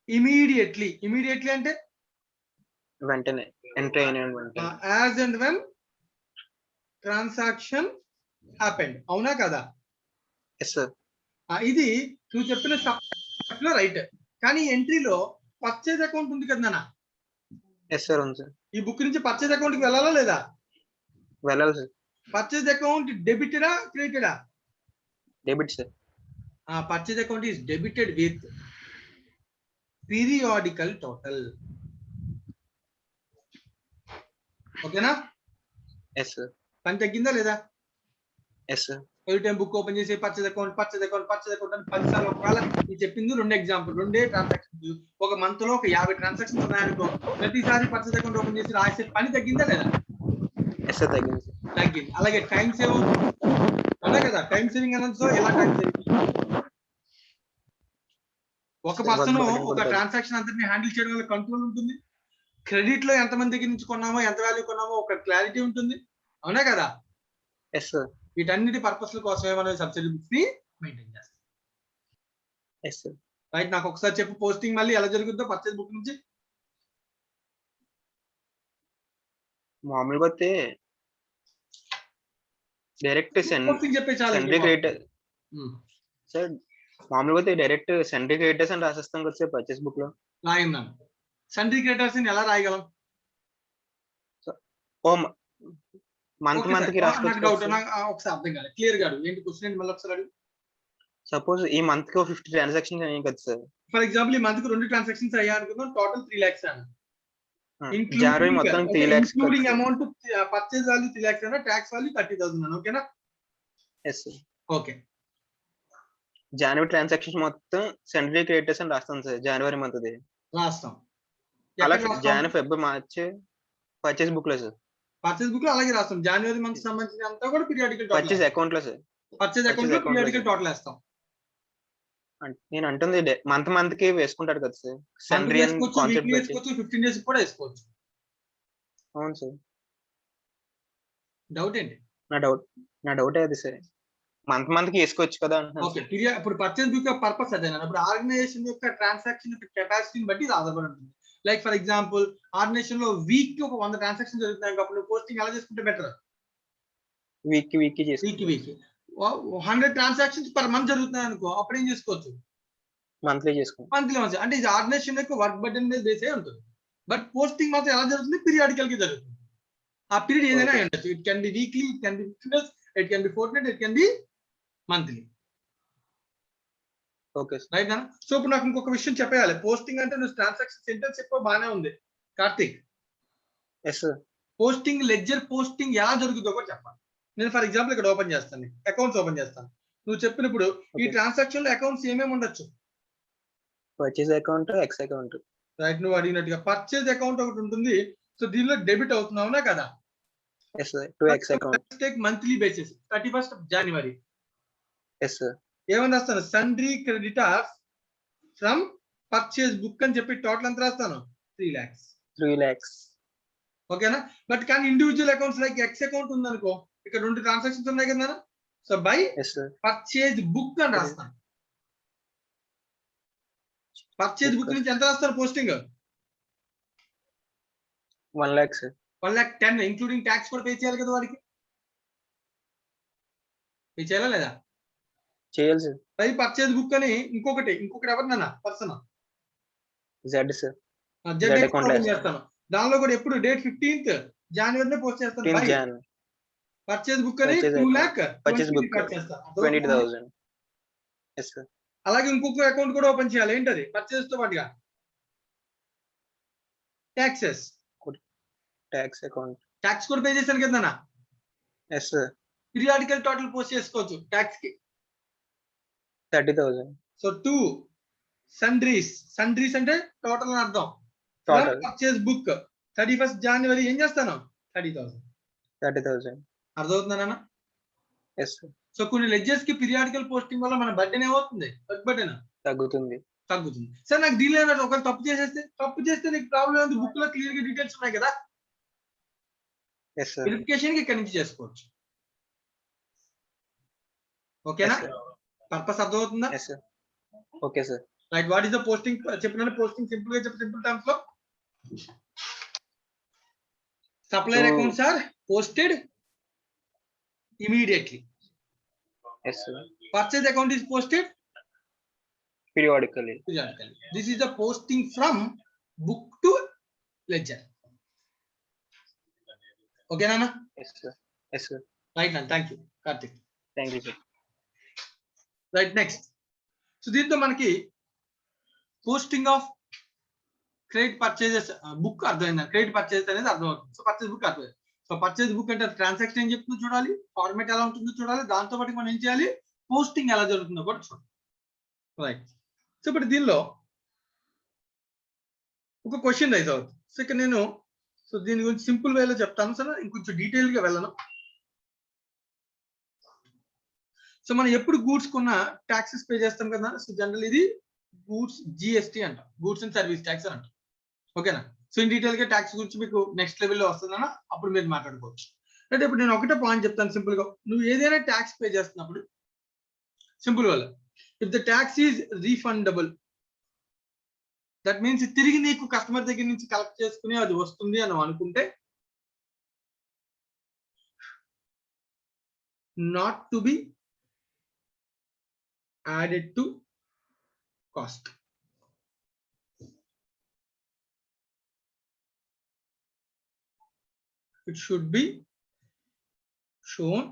immediately. Immediately అంటే వెంటనే ఎంట్రీ అయిన వెంటనే. As and when transaction happened. అవునా కదా? Yes sir. ఇది నువ్వు చెప్పిన రైట్. కానీ ఎంట్రీలో పర్చేజ్ అకౌంట్ ఉంది కదా నాన్న. ఎస్ సార్ ఉంది సార్. ఈ బుక్ నుంచి పర్చేజ్ అకౌంట్ కి వెళ్ళాలా లేదా? వెళ్ళాలి సార్. పర్చేజ్ అకౌంట్ డెబిటెడా క్రెడిటెడా? Debit sir. Purchase account is debited with periodical total. ఓకేనా? Yes sir. పని తగ్గిందా లేదా? Yes sir. Every time book open చేసి పర్చేజ్ అకౌంట్ అని 10 సార్లు. ఒకవేళ ఈ చెప్పింది 2 ఎగ్జాంపుల్, 2 ట్రాన్సాక్షన్స్. ఒక మంత్ లో ఒక 50 ట్రాన్సాక్షన్స్ ఉన్నాయనుకో, ప్రతిసారి పర్చేజ్ అకౌంట్ ఓపెన్ చేసి రాసే పని తగ్గిందా లేదా? Yes sir. తగ్గింది సార్. తగ్గింది. అలాగే టైం సేవ్ అవునా కదా? టైం సేవింగ్ అనేది ఎలా టైం సేవింగ్? ఒక పర్సన్ ఒక ట్రాన్సాక్షన్ అంతటిని హ్యాండిల్ చేయడం వల్ల కంట్రోల్ ఉంటుంది. క్రెడిట్ లో ఎంత మంది దగ్గర నుంచి కొన్నామో, ఎంత వాల్యూ కొన్నామో ఒక క్లారిటీ ఉంటుంది. అవునా కదా? Yes sir. వీటన్నిటి పర్పస్ల కోసమే మనం సబ్సిడీ బుక్స్ ని మెయింటైన్ చేస్తాం. Yes sir. రైట్. నాకు ఒకసారి చెప్పు, పోస్టింగ్ మళ్ళీ ఎలా జరుగుతుందో పర్చేజ్ బుక్ నుంచి. మామూలుగా అయితే డైరెక్ట్ పోస్టింగ్ చెప్పే చాలు. Sundry creditor sir. మామూలుగా అయితే డైరెక్ట్ సెంట్రీ క్రియేటర్స్ అని రాసేస్తాం కదా సార్ పర్చేస్ బుక్ లో. రాయన్నాను. సండ్రీ క్రియేటర్స్ ని ఎలా రాయగలం? ఓ మంత్ కి నాకు డౌట్, రాసుకోవచ్చు. నాకు ఒకసారి అర్థం కాలేదు. క్లియర్ గా అడుగు. ఏంటి క్వశ్చన్ ఏంటి? మళ్ళీ ఒకసారి అడుగు. సపోజ్ ఈ మంత్ కి 50 ట్రాన్సాక్షన్స్ అయ్యాయి కదా సార్. ఫర్ ఎగ్జాంపుల్ ఈ మంత్ కి 2 ట్రాన్సాక్షన్స్ అయ్యా అనుకుందాం. టోటల్ 3 lakhs అన్న. జనవరి మొత్తం 3 lakhs. Including amount purchase value 3 lakhs అన్న, ట్యాక్స్ వాల్యూ 30,000 అన్న. ఓకేనా? Yes sir. ఓకే. జనవరి ట్రాన్సాక్షన్స్ మొత్తం సెంట్రీ క్రియేటర్స్ అని రాస్తాం సార్ జనవరి మంత్ ది. రాస్తాం. అలా జనవరి ఫెబ్రవరి మార్చ్ పర్చేస్ బుక్ లో సార్. పర్చేజ్ బుక్ లో అలాగే రాస్తాం. జనవరి మంత్ సంబంధించిన అంతా కూడా పీరియాడికల్ పర్చేస్ అకౌంట్ లో సార్. పర్చేజ్ అకౌంట్ లో పీరియాడికల్ టోటల్ వేస్తాం. నేను అంటుంది మంత్ కి వేసుకుంటాడు కదా సార్ సెంట్రీ అని కాన్సెప్ట్ పెట్టి. వేసుకోవచ్చు, 15 days కూడా వేసుకోవచ్చు. అవును సార్. డౌట్ ఏంటి? నా డౌట్ అది సార్. మంత్ కి వేసుకోవచ్చు కదా అంటున్నాను. ఓకే. ఇప్పుడు పర్చేజ్ బుక్ యొక్క పర్పస్ అదేనా? ఇప్పుడు ఆర్గనైజేషన్ యొక్క ట్రాన్సాక్షన్ యొక్క కెపాసిటీని బట్టి ఇది ఆధారపడి ఉంటుంది. లైక్ ఫర్ ఎగ్జాంపుల్ ఆర్గనైజేషన్ లో వీక్ కి ఒక 100 ట్రాన్సాక్షన్ జరుగుతున్నాయి. అప్పుడు పోస్టింగ్ ఎలా చేసుకుంటే బెటర్? వీక్ కి వీక్ 100 ట్రాన్సాక్షన్స్ పర్ మంత్ జరుగుతున్నాయి అనుకో, అప్పుడు ఏం చేసుకోవచ్చు? మంత్లీ చేసుకోండి. మంత్లీ అంటే ఇది ఆర్గనైజేషన్ యొక్క వర్క్ బర్డెన్ మీద బేస్ అయి ఉంటుంది. బట్ పోస్టింగ్ మాత్రం ఎలా జరుగుతుంది? పీరియాడికల్ గా జరుగుతుంది. ఆ పీరియడ్ ఏదైనా ఉండొచ్చు. It can be weekly, it can be 15 days, it can be Fortnite, it can be monthly. Okay right నా? సో ఇప్పుడు నాకు ఇంకొక విషయం చెప్పేయాలి. పోస్టింగ్ అంటే నువ్వు ట్రాన్సాక్షన్ సెంటెన్స్ చెప్పో బాగానే ఉంది Karthik. Yes sir. Posting ledger posting ఎలా జరుగుతుందో కూడా చెప్పాలి. నేను ఫర్ ఎగ్జాంపుల్ ఇక్కడ ఓపెన్ చేస్తాను, అకౌంట్స్ ఓపెన్ చేస్తాను. నువ్వు చెప్పినప్పుడు ఈ ట్రాన్సాక్షన్ లో అకౌంట్స్ ఏమేమి ఉండొచ్చు? Purchase account, X account. Right. నువ్వు అడిగినట్టుగా పర్చేజ్ అకౌంట్ ఒకటి ఉంటుంది. సో దీనిలో డెబిట్ అవుతున్నావునా కదా? Yes sir. To X account. Take monthly basis 31st of January. Yes sir. ఏమని రాస్తాను? Sundry creditors from purchase book అని చెప్పి టోటల్ ఎంత రాస్తాను? 3 lakhs. 3 lakhs. ఓకేనా? బట్ కానీ individual accounts like X account ఉందనుకో, ఇక్కడ 2 ట్రాన్సాక్షన్స్ ఉన్నాయి కదా. సో బై పర్చేజ్ బుక్ అని రాస్తాను. పర్చేజ్ బుక్ నుంచి ఎంత రాస్తారు posting? 1 lakh sir. 1,10,000 including tax కూడా పే చేయాలి కదా వాడికి. పే చేయాలా లేదా? చేయాలి సార్. బై పర్చేజ్ బుక్ అని ఇంకొకటి ఎవరినన్నా person Z sir. Z account చేస్తాను. దానిలో కూడా ఎప్పుడు డేట్ 15th January పోస్ట్ చేస్తాను. పర్చేజ్ బుక్ అని 2 lakh purchase book 20,000. Yes sir. అలాగే ఇంకొక అకౌంట్ కూడా ఓపెన్ చేయాలి. ఏంటది? పర్చేజ్ తో పాటుగా ట్యాక్సెస్. Tax account. ట్యాక్స్ కూడా పే చేశాను కదా. Yes sir. Periodical total post చేసుకోవచ్చు ట్యాక్స్ కి 30,000. సో 2 సండ్రీస్ అంటే టోటల్ అని అర్థం. Total purchase book 31st January ఏం చేస్తాను? 30,000. అర్థమవుతుందా? Yes sir. సో కొన్ని లెడ్జర్స్ కి పీరియాడికల్ పోస్టింగ్ వల్ల మన బర్డెన్ ఏమవుతుంది? వర్క్ బర్డెన్ తగ్గుతుంది. సార్ నాకు డీల్ అయినట్టు ఒకవేళ తప్పు చేస్తే నీకు ప్రాబ్లం ఉంది. బుక్ లో క్లియర్ గా డీటెయిల్స్ ఉన్నాయి కదా. Yes sir. వెరిఫికేషన్ కి ఇక్కడ నుంచి చేసుకోవచ్చు. ఓకేనా? పర్పస్ అర్థమవుతుందా? Yes sir. Okay sir. Right. What is the posting? చెప్పిన పోస్టింగ్ సింపుల్ గా సింపుల్ టర్మ్స్ లో supplier accounts are posted immediately. Yes sir. Purchase account is posted Periodically. This is the posting from book to ledger. ఓకేనా? Yes sir. Yes sir. Right అన్న, thank you Karthik. Thank you sir. Right, next. So దీంతో మనకి posting of credit purchases book అర్థమైంది. క్రెడిట్ పర్చేజెస్ అనేది అర్థమవుతుంది. సో పర్చేజ్ బుక్ అర్థమైంది. సో పర్చేజ్ బుక్ అంటే ట్రాన్సాక్షన్ ఏం చెప్తుందో చూడాలి, ఫార్మేట్ ఎలా ఉంటుందో చూడాలి, దాంతో పాటు మనం ఏం చేయాలి, పోస్టింగ్ ఎలా జరుగుతుందో కూడా చూడాలి. రైట్. సో ఇప్పుడు దీనిలో ఒక క్వశ్చన్ రైజ్ అవుతుంది. సో ఇక్కడ నేను దీని గురించి సింపుల్ వేలో చెప్తాను సార్, ఇంకొంచెం డీటెయిల్ గా వెళ్ళను. సో మనం ఎప్పుడు గూడ్స్ కొన్న ట్యాక్సెస్ పే చేస్తాం కదా. సో జనరల్ ఇది గూడ్స్ జిఎస్టీ అంట, గూడ్స్ అండ్ సర్వీస్ ట్యాక్స్ అని అంట. ఓకేనా? సో ఇన్ డీటెయిల్ గా ట్యాక్స్ గురించి మీకు నెక్స్ట్ లెవెల్లో వస్తుందన్నా, అప్పుడు మీరు మాట్లాడుకోవచ్చు. అంటే ఇప్పుడు నేను ఒకటే పాయింట్ చెప్తాను సింపుల్ గా. నువ్వు ఏదైనా ట్యాక్స్ పే చేస్తున్నప్పుడు సింపుల్ గా, if the tax is refundable, that means తిరిగి నీకు కస్టమర్ దగ్గర నుంచి కలెక్ట్ చేసుకుని అది వస్తుంది అని అనుకుంటే, not to B added to cost. It should be shown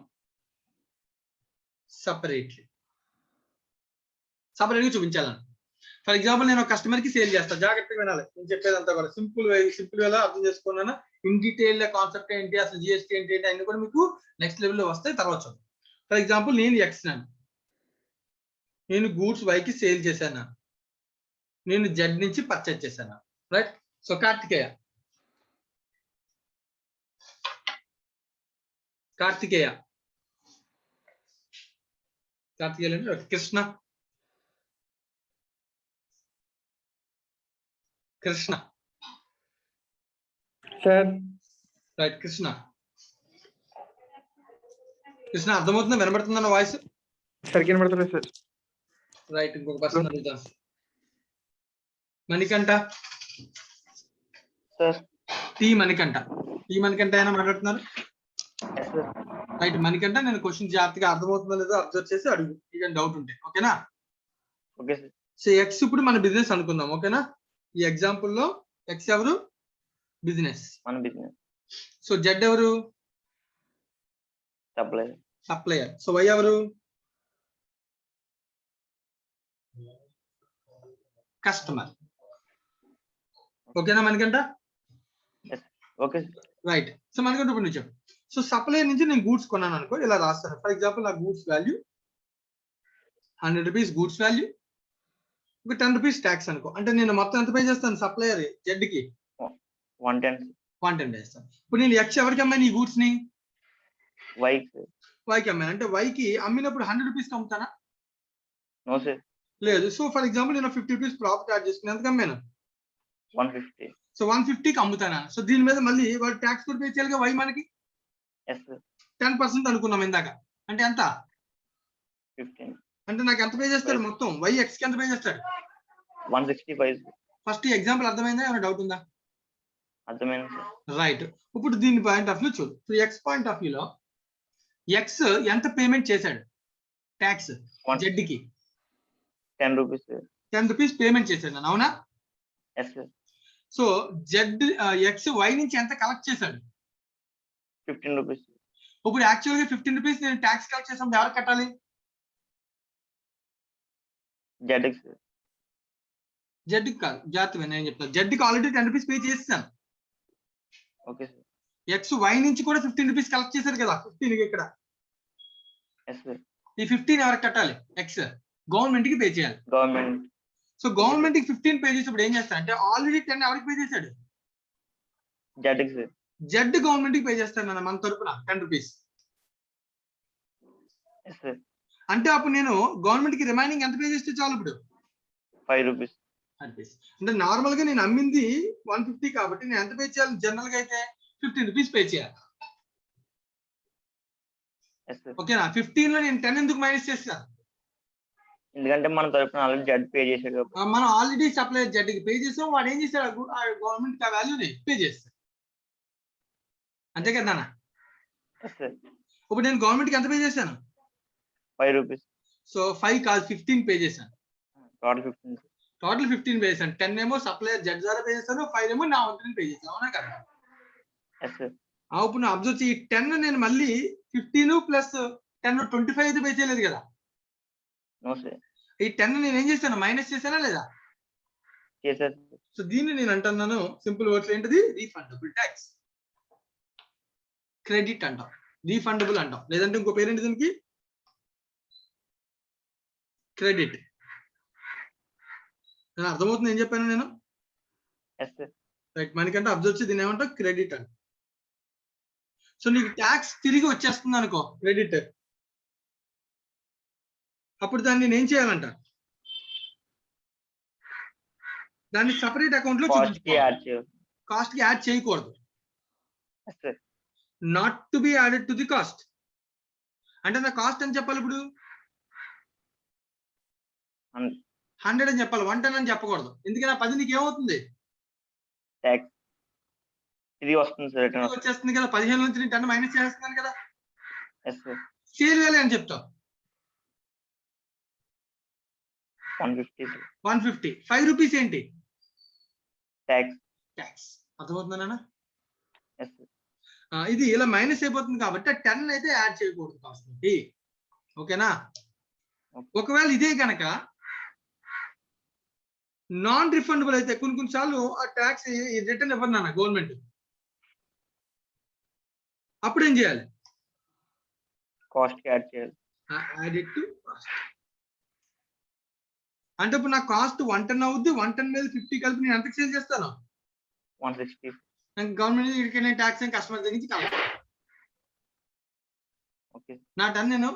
separately. Separate గా చూపించాలని. ఫర్ ఎగ్జాంపుల్ నేను ఒక కస్టమర్ కి సేల్ చేస్తా, జాగ్రత్తగా వినాలి నేను చెప్పేదంతా కూడా. సింపుల్ వేలో అర్థం చేసుకున్నాను. ఇన్ డీటెయిల్ కాన్సెప్ట్ ఏంటి, అసలు జిఎస్టీ ఏంటి అన్ని కూడా మీకు నెక్స్ట్ లెవెల్లో వస్తాయి తర్వాత. ఫర్ ఎగ్జాంపుల్ నేను ఎక్స్ నాను, నేను గూడ్స్ వైకి సేల్ చేశాను, నేను జెడ్ నుంచి పర్చేజ్ చేశాను. Right. So Karthikeya Krishna sir. Right. Krishna అర్థమవుతుందా, వినబడుతుందన్న వాయిస్? సరిగ్గా వినబడతలేదు సార్. రైట్. ఇంకొక పర్సన్ అడుగుతాం. మణికంఠ. టీ మణికంఠ అయినా మాట్లాడుతున్నారు. రైట్. మణికంఠ, నేను క్వశ్చన్ జాగ్రత్తగా అర్థమవుతుందో లేదో అబ్జర్వ్ చేసి అడుగు, ఇక డౌట్ ఉంటే. ఓకేనా? Okay sir. సో ఎక్స్ ఇప్పుడు మన బిజినెస్ అనుకుందాం. ఓకేనా? ఈ ఎగ్జాంపుల్ లో ఎక్స్ ఎవరు? బిజినెస్. మన బిజినెస్. సో జెడ్ ఎవరు? సప్లయర్. సో వై ఎవరు? కస్టమర్. ఓకేనా మణికంఠ? ఓకే. రైట్. సో మనకంటే ఇప్పుడు నుంచి సో సప్లయర్ నుంచి నేను గూడ్స్ కొన్నాను అనుకో, ఇలా రాస్తాను. ఫర్ ఎగ్జాంపుల్ నా goods value 100 rupees goods value, ఒక 10 రూపీస్ ట్యాక్స్ అనుకో. అంటే నేను మొత్తం ఎంత పే చేస్తాను సప్లయర్ జెడ్ కి? 110 చేస్తాను. ఇప్పుడు నేను ఎక్స్ ఎవరికి అమ్మాను ఈ గూడ్స్ ని? వైకి అమ్మాను. అంటే వైకి అమ్మినప్పుడు 100 రూపీస్ అమ్ముతానా? లేదు. సో ఫర్ ఎగ్జాంపుల్ నేను 50 రూపీస్ ప్రాఫిట్ యాడ్ చేసుకుని ఎంత అమ్మాను? 150. సో 150కి అమ్ముతానా? సో దీని మీద మళ్ళీ వాడు ట్యాక్స్ కూడా పే చేయాలిగా. వై మనకి 10% అనుకున్నాం ఇందాక. అంటే ఎంత? 15. అంటే నాకు ఎంత పే చేస్తాడు మొత్తం? వై ఎక్స్ కి ఎంత పే చేస్తాడు? 165. ఫస్ట్ ఈ ఎగ్జాంపుల్ అర్థమైందా? ఏమైనా డౌట్ ఉందా? అర్థమైంది. రైట్. ఇప్పుడు దీని పాయింట్ ఆఫ్ వ్యూ చూడు. సో ఎక్స్ పాయింట్ ఆఫ్ వ్యూలో ఎక్స్ ఎంత పేమెంట్ చేశాడు ట్యాక్స్ జెడ్ కి? 10 రూపీస్. 10 రూపీస్ పేమెంట్ చేశాడు, అవునా? సో జెడ్ ఎక్స్ వై నుంచి ఎంత కలెక్ట్ చేశాడు? 15 రూపీస్. ఇప్పుడు యాక్చువల్ గా 15 రూపీస్ నేను ట్యాక్స్ కలెక్ట్ చేసినప్పుడు ఎవరు కట్టాలి? జెడ్ కాదు, జాగ్రత్తగా నేను చెప్తాను. జెడ్ కి ఆల్రెడీ 10 రూపీస్ పే చేస్తాను. ఓకే. ఎక్స్ వై నుంచి కూడా 15 రూపీస్ కలెక్ట్ చేశారు కదా. 15 ఇక్కడ ఈ 15 ఎవరికి కట్టాలి? ఎక్స్ గవర్నమెంట్ కి పే చేయాలి. సో గవర్నమెంట్ కి 15 పే చేసినప్పుడు ఏం చేస్తాడు అంటే ఆల్రెడీ 10 ఎవరికి పే చేశాడు? జెడ్ గవర్నమెంట్ కి పే చేస్తాడు మన తరపున 10 రూపీస్. అంటే అప్పుడు నేను గవర్నమెంట్ కి రిమైనింగ్ ఎంత పే చేస్తే చాలు? ఇప్పుడు 5 రూపీస్. అంటే నార్మల్ గా నేను అమ్మింది 150 కాబట్టి నేను ఎంత పే చేయాలి? జనరల్ గా అయితే 15 రూపీస్ పే చేయాలి. ఓకేనా? 15 లో నేను 10 ఎందుకు మైనస్ చేస్తాను? ఎందుకంటే మన తరపున ఆల్రెడీ జెడ్ పే చేశాడు. మనం ఆల్రెడీ సప్లై జెడ్ కి పే చేసాం. వాడు ఏం చేశాడు? గవర్నమెంట్ కి ఆ వాల్యూని పే చేస్తాడు. అంతే కదా? ఇప్పుడు నేను గవర్నమెంట్ కి ఎంత పే చేశాను? 5 రూపీస్. సో 5 కాదు 15 పే చేశాను. టోటల్ 15 పే చేశాను. 10 ఏమో సప్లయర్ జెడ్ ద్వారా పే చేశాను, 5 ఏమో నా వంతుని పే చేశాను. అవునా కదా? ఇప్పుడు అబ్జర్వ్ ఈ 10 నేను మళ్ళీ 15 ప్లస్ 10 25 అయితే పే చేయలేదు కదా. No sir. ఈ 10 నేను ఏం చేశాను, మైనస్ చేశానా లేదా? చేశారు. సో దీన్ని నేను అంటున్నాను సింపుల్ వర్డ్స్ ఏంటిది, రీఫండబుల్ ట్యాక్స్. క్రెడిట్ అంటాం, రీఫండబుల్ అంటాం, లేదంటే ఇంకో పేరేంటి దీనికి, క్రెడిట్. అర్థమవుతుంది ఏం చెప్పాను నేను? Yes sir. రైట్, మనకంటే అబ్జర్వ్ చేసి దీన్ని ఏమంటాం, క్రెడిట్ అంట. సో నీకు ట్యాక్స్ తిరిగి వచ్చేస్తుంది అనుకో, క్రెడిట్. అప్పుడు దాన్ని నేను ఏం చేయాలంట, దాన్ని సపరేట్ అకౌంట్ లో కాస్ట్ కి యాడ్ చేయాలి. కాస్ట్ కి యాడ్ చేయకూడదు. Yes sir. Not to be added to the cost. అంటే నా కాస్ట్ అని చెప్పాలి ఇప్పుడు 100 అని చెప్పాలి, 110 అని చెప్పకూడదు. ఎందుకంటే 10 నీకు ఏమవుతుంది, ట్యాక్స్ ఇది వస్తుంది సార్. రిటర్న్ వచ్చేస్తుంది కదా, 15 నుంచి నేను 10 మైనస్ చేస్తున్నాను కదా. Yes sir. సేల్ వాల్యూ అని చెప్తావు 150 సార్. 150. 5 రూపీస్ ఏంటి, ట్యాక్స్. ట్యాక్స్. అర్థమవుతుందా? Yes sir. ఇది ఇలా మైనస్ అయిపోతుంది కాబట్టి 10 అయితే యాడ్ చేయకూడదు కాస్ట్ కి. ఓకేనా? ఒకవేళ ఇదే కనుక నాన్ రిఫండబుల్ అయితే కొన్ని సార్లు ఆ ట్యాక్స్ రిటర్న్ ఇవ్వరు నాన్న గవర్నమెంట్. అప్పుడు ఏం చేయాలి, కాస్ట్ కి యాడ్ చేయాలి. Add it to cost. అంటే ఇప్పుడు నా కాస్ట్ 110 అవుద్ది, 110 మీద 50 కలిపి నేను ఎంత సేల్ చేస్తాను, 160. గవర్నమెంట్ ఇక్కడికి ట్యాక్స్ కస్టమర్ దగ్గర నుంచి కలెక్ట్. ఓకే. నా 10 నేను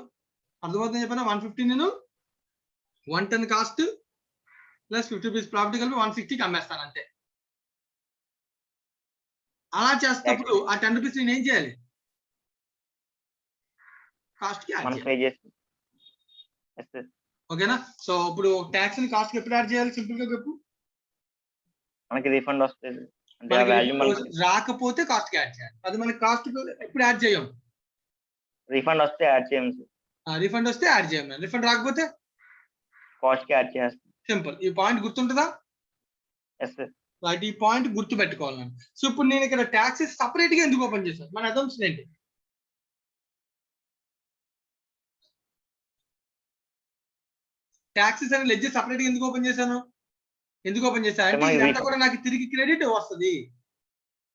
అర్థమవుతుంది చెప్పిన 150 నేను 110 కాస్ట్ ప్లస్ 50 రూపీస్ ప్రాఫిట్ కలిపి 160కి అమ్మేస్తాను అంతే. అలా చేసినప్పుడు ఆ 10 రూపీస్ నేను ఏం చేయాలి, కాస్ట్ కి యాడ్ చేయాలి. ఓకేనా? సో ఇప్పుడు ట్యాక్స్ ని కాస్ట్ కి ఎప్పుడు యాడ్ చేయాలి, సింపుల్ గా చెప్పు. మనకి రీఫండ్ వస్తుంది అంటే ఆ వాల్యూ మనకి రాకపోతే కాస్ట్ కి యాడ్ చేయాలి. అది మనకి కాస్ట్ ఎప్పుడు యాడ్ చేయం. రీఫండ్ వస్తే యాడ్ చేయం సార్. రిఫండ్ వస్తే యాడ్ చేయం. రిఫండ్ రాకపోతే కాస్ట్ కి యాడ్ చేస్తాం. సింపుల్. ఈ పాయింట్ గుర్తుంటుందా? Yes sir. రైట్, ఈ పాయింట్ గుర్తు పెట్టుకోవాలి మనం. సో ఇప్పుడు నేను ఇక్కడ ట్యాక్సెస్ సపరేట్ గా ఎందుకు ఓపెన్ చేశాను, మన అజంప్షన్ ఏంటి? ట్యాక్సెస్ అని లెడ్జర్ సపరేట్ గా ఎందుకు ఓపెన్ చేశాను, ఎందుకు ఓపెన్ చేశాను అంటే ఇదంతా కూడా నాకు తిరిగి క్రెడిట్ వస్తుంది.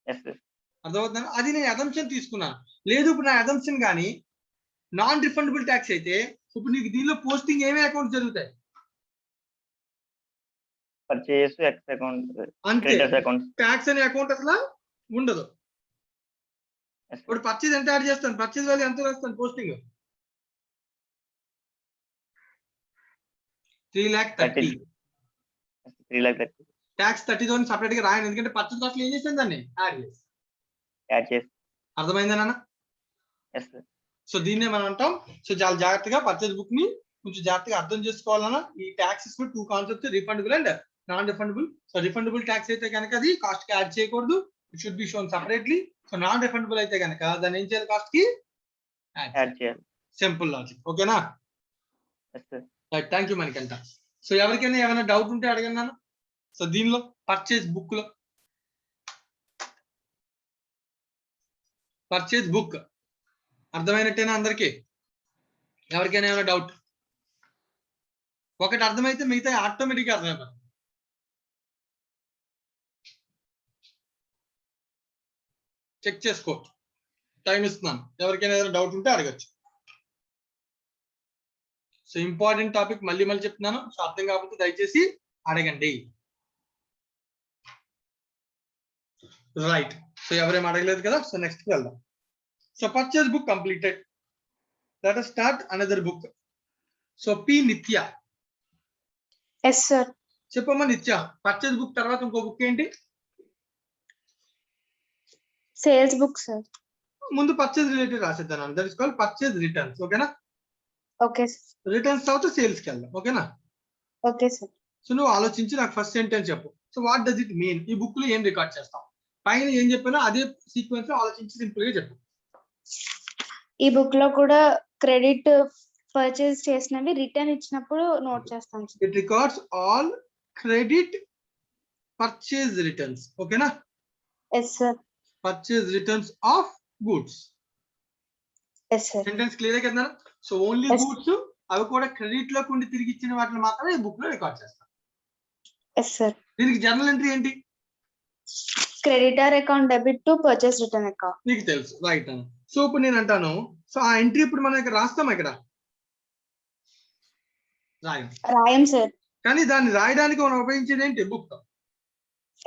Yes sir. అర్థమవుతుందా? అది నేను అజంప్షన్ తీసుకున్నాను. లేదు ఇప్పుడు నా అజంప్షన్ కానీ నాన్ రిఫండబుల్ ట్యాక్స్ అయితే ఇప్పుడు నీకు దీనిలో పోస్టింగ్ ఏమేమి అకౌంట్స్ జరుగుతాయి, పర్చేస్, ఎక్స్ అకౌంట్, అంతే. Creditors account. ట్యాక్స్ అనే అకౌంట్ అసలు ఉండదు. ఇప్పుడు పర్చేజ్ ఎంత యాడ్ చేస్తాను, పర్చేజ్ వాల్యూ ఎంత రాస్తాను, పోస్టింగ్ 3,30,000. 3,30,000 ట్యాక్స్ 30,000 సపరేట్ గా రాయను, ఎందుకంటే పర్చేజ్ కాస్ట్ ఏం చేస్తాను దాన్ని యాడ్ చేసి. అర్థమైందా నాన్న? Yes sir. సో దీన్నే మనం అంటాం. సో చాలా జాగ్రత్తగా పర్చేజ్ బుక్ ని కొంచెం జాగ్రత్తగా అర్థం చేసుకోవాలన్నా. ఈ ట్యాక్సెస్ లో 2 concepts, refundable and non refundable. So refundable tax అయితే కనుక అది కాస్ట్ కి యాడ్ చేయకూడదు, it should be shown separately. So non refundable అయితే కనుక దాన్ని ఏం చేయాలి, కాస్ట్ కి యాడ్ చేయాలి. Simple logic. ఓకేనా? Yes sir. Right, thank you Manikanta. So ఎవరికైనా ఏమైనా డౌట్ ఉంటే అడగండి. సో దీనిలో పర్చేజ్ బుక్ లో పర్చేజ్ బుక్ అర్థమైనట్టేనా అందరికి? ఎవరికైనా ఏమైనా డౌట్? ఒకటి అర్థమైతే మిగతా ఆటోమేటిక్గా అర్థమైపోతుంది. చెక్ చేసుకో, టైం ఇస్తున్నాను. ఎవరికైనా ఏదైనా డౌట్ ఉంటే అడగచ్చు. సో ఇంపార్టెంట్ టాపిక్ మళ్ళీ చెప్తున్నాను. సో అర్థం కాకపోతే దయచేసి అడగండి. రైట్, సో ఎవరేం అడగలేదు కదా. సో నెక్స్ట్ కి వెళ్దాం. So purchase book completed. Let us start another book. So P Nithya. Yes sir. చెప్పమ్మా నిత్య, పర్చేజ్ బుక్ తర్వాత ఇంకో బుక్ ఏంటి? Sales book sir. ముందు పర్చేజ్ రిలేటెడ్ రాసేద్దాను. That is called purchase returns. ఓకేనా? Okay sir. రిటర్న్స్ తర్వాత సేల్స్ కి వెళ్దాం. ఓకేనా? Okay sir. సో నువ్వు ఆలోచించి నాకు ఫస్ట్ సెంటెన్స్ చెప్పు. So what does it mean? ఈ బుక్ లో ఏం రికార్డ్ చేస్తాం? పైన ఏం చెప్పానో అదే సీక్వెన్స్ లో ఆలోచించి సింపుల్ గా చెప్పు. ఈ బుక్ లో కూడా క్రెడిట్ పర్చేస్ చేసినవి రిటర్న్ ఇచ్చినప్పుడు నోట్ చేస్తాం sir. It records all credit purchase returns. ఓకేనా? Yes sir. Purchase returns of goods. Yes sir. Sentence clear కదా? So only Yes. గూడ్స్ అవి కూడా క్రెడిట్ లోకి ఉండి తిరిగి ఇచ్చిన వాటిని మాత్రమే ఈ బుక్ లో రికార్డ్ చేస్తాం. Yes sir. దీనికి జర్నల్ ఎంట్రీ ఏంటి creditor account debit to purchase return account. నీకు తెలుసు, రైట్ అని. సో ఇప్పుడు నేను అంటాను, సో ఆ ఎంట్రీ ఇప్పుడు మనం ఇక్కడ రాస్తాం, ఇక్కడ రాయం. రాయం సార్. కానీ దాన్ని రాయడానికి మనం ఉపయోగించేది ఏంటి? Book.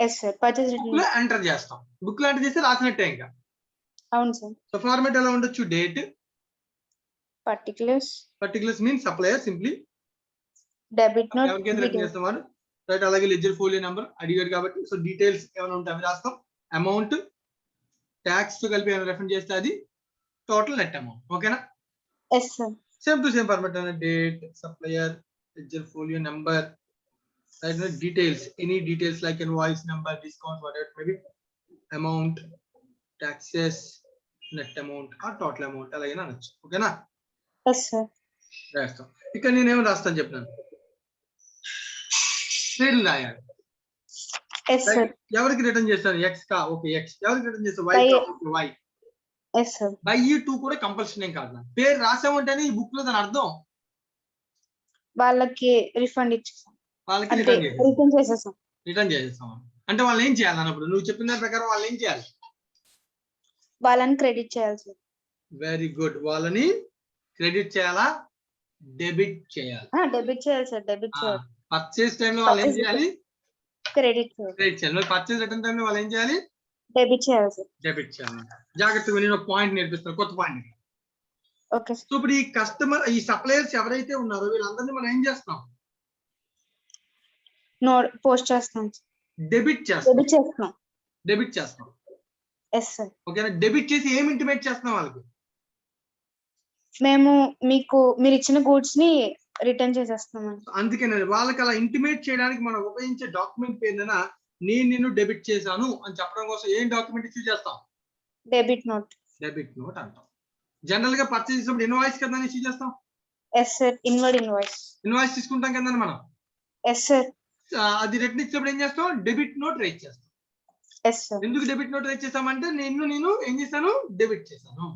Yes sir. Purchase book return. లో ఎంటర్ చేస్తాం. బుక్ లో ఎంటర్ చేస్తే రాసినట్టే ఇంకా. అవును సార్. సో ఫార్మాట్ ఎలా ఉండొచ్చు? Date, particulars, particulars mean supplier simply debit note, ఎవరికైతే రిటర్న్ చేస్తాం రైట్. అలాగే లెడ్జర్ ఫోలియో నెంబర్ అడిగాడు కాబట్టి సో డీటెయిల్స్ ఏమైనా ఉంటే అవి రాస్తాం. అమౌంట్ ట్యాక్స్ తో కలిపి ఏమైనా రెఫర్ చేస్తే అది టోటల్ నెట్ అమౌంట్. ఓకేనా? Yes sir. Same to same format అనే date, supplier, ledger folio number, right. Details, any details like invoice number, discount, whatever maybe, amount, taxes, net amount ఆ టోటల్ అమౌంట్ అలాగే అనొచ్చు. ఓకేనా? Yes sir. రాస్తాం. ఇక్కడ నేనేమో రాస్తాను చెప్పినాను, పేర్లు రాయాలి. Yes sir. ఎవరికి రిటర్న్ చేస్తాను? ఎక్స్ కా, ఓకే ఎక్స్. ఎవరికి రిటర్న్ చేస్తాను? వై By- కా, okay Y. Yes sir. By two కూడా కంపల్సరీ ఏం కాదు. నాకు పేరు రాసామంటేనే ఈ బుక్ లో దాని అర్థం వాళ్ళకి రిఫండ్ ఇచ్చేసాం వాళ్ళకి అంటే రిటర్న్ రిటర్న్ చేసేసాం. చేసేస్తాం. అంటే వాళ్ళు ఏం చేయాలి అన్నప్పుడు నువ్వు చెప్పిన దాని ప్రకారం వాళ్ళు ఏం చేయాలి? వాళ్ళని క్రెడిట్ చేయాలి సార్. Very good. వాళ్ళని క్రెడిట్ చేయాలా, డెబిట్ చేయాలి? డెబిట్ చేయాలి సార్. డెబిట్ చేయాలి. పర్చేస్ టైంలో వాళ్ళు ఏం Purchase చేయాలి? క్రెడిట్ చేయాలి. క్రెడిట్ చేయాలి. మరి పర్చేస్ రిటర్న్ టైంలో వాళ్ళు ఏం చేయాలి? డెబిట్ చేయాలి సార్. డెబిట్ చేయాలి. జాగ్రత్తగా నేను ఒక పాయింట్ నేర్పిస్తాను, కొత్త పాయింట్. Okay sir. సో ఇప్పుడు ఈ కస్టమర్, ఈ సప్లయర్స్ ఎవరైతే ఉన్నారో వీళ్ళందరినీ మనం ఏం చేస్తున్నాం? పోస్ట్ చేస్తాం సార్. డెబిట్ చేస్తాం. డెబిట్ చేస్తాం. డెబిట్ చేస్తాం. Yes sir. ఓకేనా? డెబిట్ చేసి ఏం ఇంటిమేట్ చేస్తున్నాం వాళ్ళకి? మేము మీరు ఇచ్చిన గూడ్స్ ని రిటర్న్ చేసేస్తున్నాం. అందుకనే వాళ్ళకి అలా ఇంటిమేట్ చేయడానికి మనం ఉపయోగించే డాక్యుమెంట్ పేరున నేను నిన్ను డెబిట్ చేశాను అని చెప్పడం కోసం ఏం డాక్యుమెంట్ ఇష్యూ చేస్తాం? Debit note. డెబిట్ నోట్ అంటాం. జనరల్ గా పర్చేస్ చేసినప్పుడు ఇన్వాయిస్ కదా ఇష్యూ చేస్తాం. Yes sir. Inward invoice. Invoice తీసుకుంటాం కదా మనం. Yes sir. అది రిటర్న్ ఇచ్చినప్పుడు ఏం చేస్తాం? డెబిట్ నోట్ రైట్ చేస్తాం. Yes sir. ఎందుకు డెబిట్ నోట్ రైట్ చేస్తామంటే నేను ఏం చేశాను? డెబిట్ చేశాను.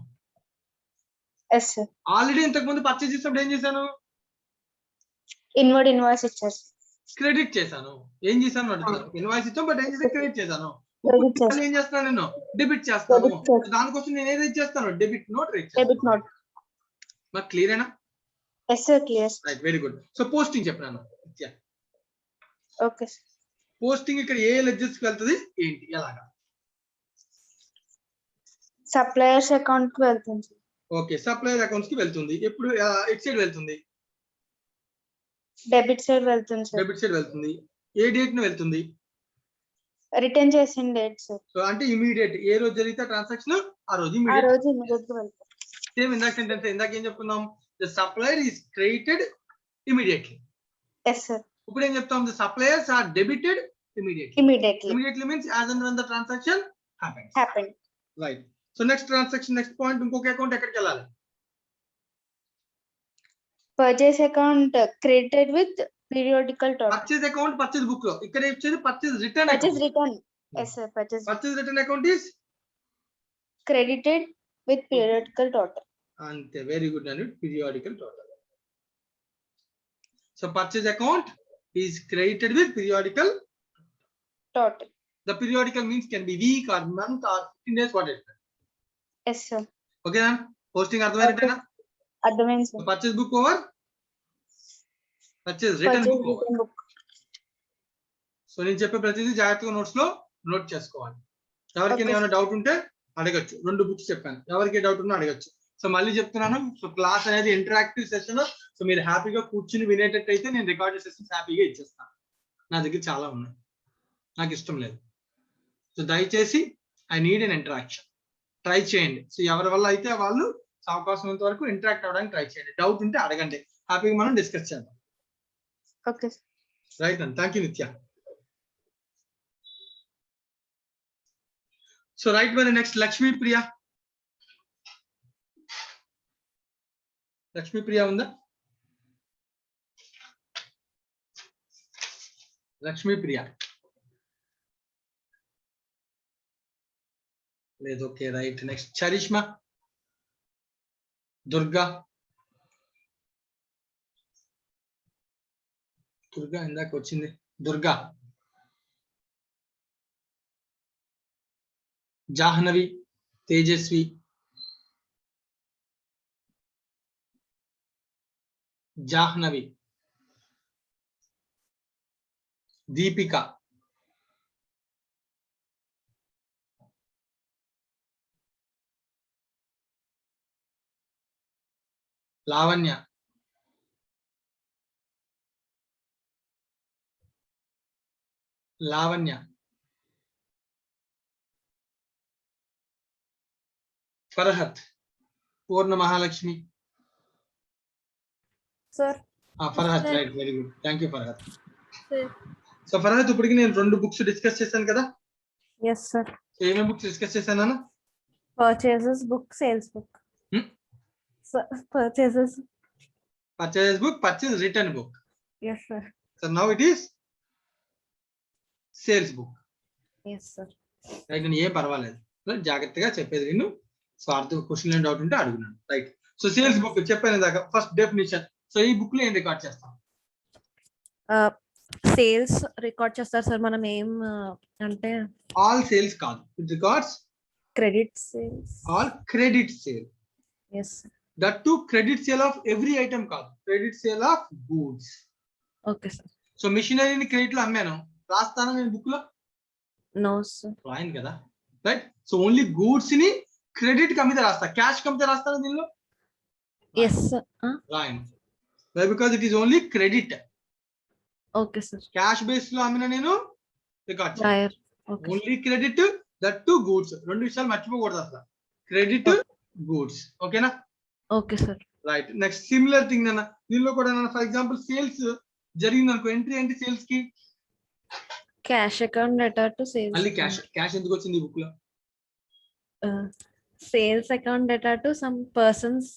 Yes sir. ఆల్రెడీ ఇంతకు ముందు పర్చేస్ చేసినప్పుడు ఏం చేశాను? ఇన్వర్డ్ ఇన్వాయిస్ ఇచ్చారు. క్రెడిట్ చేశాను. ఏం చేశాను అడుగుతాను. ఇన్వాయిస్ ఇచ్చాం బట్ ఏం చేస్తే క్రెడిట్ చేశాను. Credit ఇప్పుడు చేస్తాను. ఏం చేస్తాను? నేను డెబిట్ చేస్తాను. Debit చేస్తాను. దానికోసం నేను ఏదైతే చేస్తాను? డెబిట్ నోట్ రైట్ డెబిట్ చేస్తాను. నోట్. మరి క్లియరేనా? Yes sir. Clear. Right, very good. So posting చెప్పినాను. Okay sir. పోస్టింగ్ ఇక్కడ ఏ లెడ్జర్స్ కి వెళ్తుంది ఏంటి ఎలాగా? సప్లయర్స్ అకౌంట్ కి వెళ్తుంది సార్. ఓకే, సప్లయర్ అకౌంట్స్ కి వెళ్తుంది. ఎప్పుడు ఎట్ సైడ్ వెళ్తుంది? డెబిట్ సైడ్ వెళ్తుంది సార్. డెబిట్ సైడ్ వెళ్తుంది. ఏ డేట్ ను వెళ్తుంది? రిటర్న్ చేసిన డేట్ సార్. సో అంటే ఇమీడియట్ ఏ రోజు జరిగితే ట్రాన్సాక్షన్ ఆ రోజు ఆ ఇమీడియట్. రోజు ఇమీడియట్ గా వెళ్తాం. సేమ్ ఇందాక సెంటెన్స్ ఇందాక ఏం చెప్పుకున్నాం? The supplier is credited immediately. Yes sir. ఇప్పుడు ఏం చెప్తాం? The suppliers are debited immediately. Immediately immediately means as and when the transaction happens. Happen. Right. So next transaction, next point, ఇంకొక అకౌంట్ ఎక్కడికి వెళ్ళాలి? Purchase account credited with periodical total. Purchase account purchase book లో ఇక్కడ వచ్చేది purchase return. Purchase return. Yes sir. Purchase return account is credited with periodical total. అంతే, వెరీ గుడ్ అండి. Periodical total. So purchase account is credited with periodical total. the periodical means can be week or month or 15 days whatever. Yes sir. Okay then posting అర్థమైనట్టేనా? అర్థమైంది సార్. Purchase book over, purchase return purchase book over. Return book. So నేను చెప్పే ప్రతిదీ జాగ్రత్తగా నోట్స్ లో నోట్ చేసుకోవాలి. ఎవరికైనా Okay. ఏమైనా డౌట్ ఉంటే అడగచ్చు. 2 బుక్స్ చెప్పాను, ఎవరికి డౌట్ ఉన్నా అడగచ్చు. సో మళ్ళీ చెప్తున్నాను, సో క్లాస్ అనేది ఇంటరాక్టివ్ సెషన్. సో మీరు హ్యాపీగా కూర్చుని వినేటట్టు అయితే నేను రికార్డెడ్ సెషన్స్ హ్యాపీగా ఇచ్చేస్తాను. నా దగ్గర చాలా ఉన్నాయి, నాకు ఇష్టం లేదు. సో దయచేసి I need an interaction. Try చేయండి. సో ఎవరి వల్ల అయితే వాళ్ళు అవకాశం ఉన్నంత వరకు ఇంటరాక్ట్ అవ్వడానికి ట్రై చేయండి. డౌట్ ఉంటే అడగండి, హ్యాపీగా మనం డిస్కస్ చేద్దాం. ఓకే. రైట్ అండి, thank you Nithya. So right మరి నెక్స్ట్ లక్ష్మీ ప్రియ. లక్ష్మీ ప్రియ ఉందా? లక్ష్మీ ప్రియ. లేదు. Okay, right. Next Charishma, Durga. Durga ఇందాక వచ్చింది. Durga. Jahnavi, Tejaswi, Jahnavi, Deepika, Lavanya, Lavanya, Farhat, Purna Mahalakshmi. Sir Farhat, right, very good, thank you Farhat. So Farhat, ఇప్పటికి నేను 2 బుక్స్ డిస్కస్ చేశాను కదా. Yes sir. సో ఏమేమి బుక్స్ డిస్కస్ చేశాను? Purchases book, sales book. Purchases. Purchase book, purchase return book. Yes sir. So now it is sales book. Yes sir. Right, నేను ఏం పర్వాలేదు, జాగ్రత్తగా చెప్పేది విను. సో అర్థం క్వశ్చన్ ఏం డౌట్ ఉంటే అడుగున్నాను. రైట్. సో సేల్స్ బుక్ చెప్పాను ఇందాక, ఫస్ట్ డెఫినిషన్. సో ఈ బుక్ లో ఏం రికార్డ్ చేస్తాం? సేల్స్ రికార్డ్ చేస్తారు సార్. మనం ఏం అంటే ఆల్ సేల్స్ కాదు, it records credit sales. All credit sale. Yes. That too credit sale of every item కాదు, credit sale of goods. Okay sir. So మిషనరీని క్రెడిట్ లో అమ్మాను, రాస్తానా నేను బుక్ లో? No sir. రాయను కదా. రైట్. సో ఓన్లీ గూడ్స్ ని క్రెడిట్ కమ్మితే రాస్తా, క్యాష్ కమ్మితే రాస్తాను దీనిలో? Yes sir. రాయను, because it is only credit. Okay sir. Cash base లో అమ్మిన నేను రికార్డ్ రాయర్. Okay. Only credit, that too goods. 2 విషయాలు మర్చిపోకూడదు అసలు, క్రెడిట్, గూడ్స్. ఓకేనా? Okay sir. Right. Next similar thing అన్న దీనిలో కూడా, ఫర్ ఎగ్జాంపుల్ సేల్స్ జరిగింది అనుకో, ఎంట్రీ ఏంటి సేల్స్ కి? Cash account debtor to sales. మళ్ళీ క్యాష్. క్యాష్ ఎందుకు వచ్చింది ఈ బుక్ లో? Sales account debtor to some persons.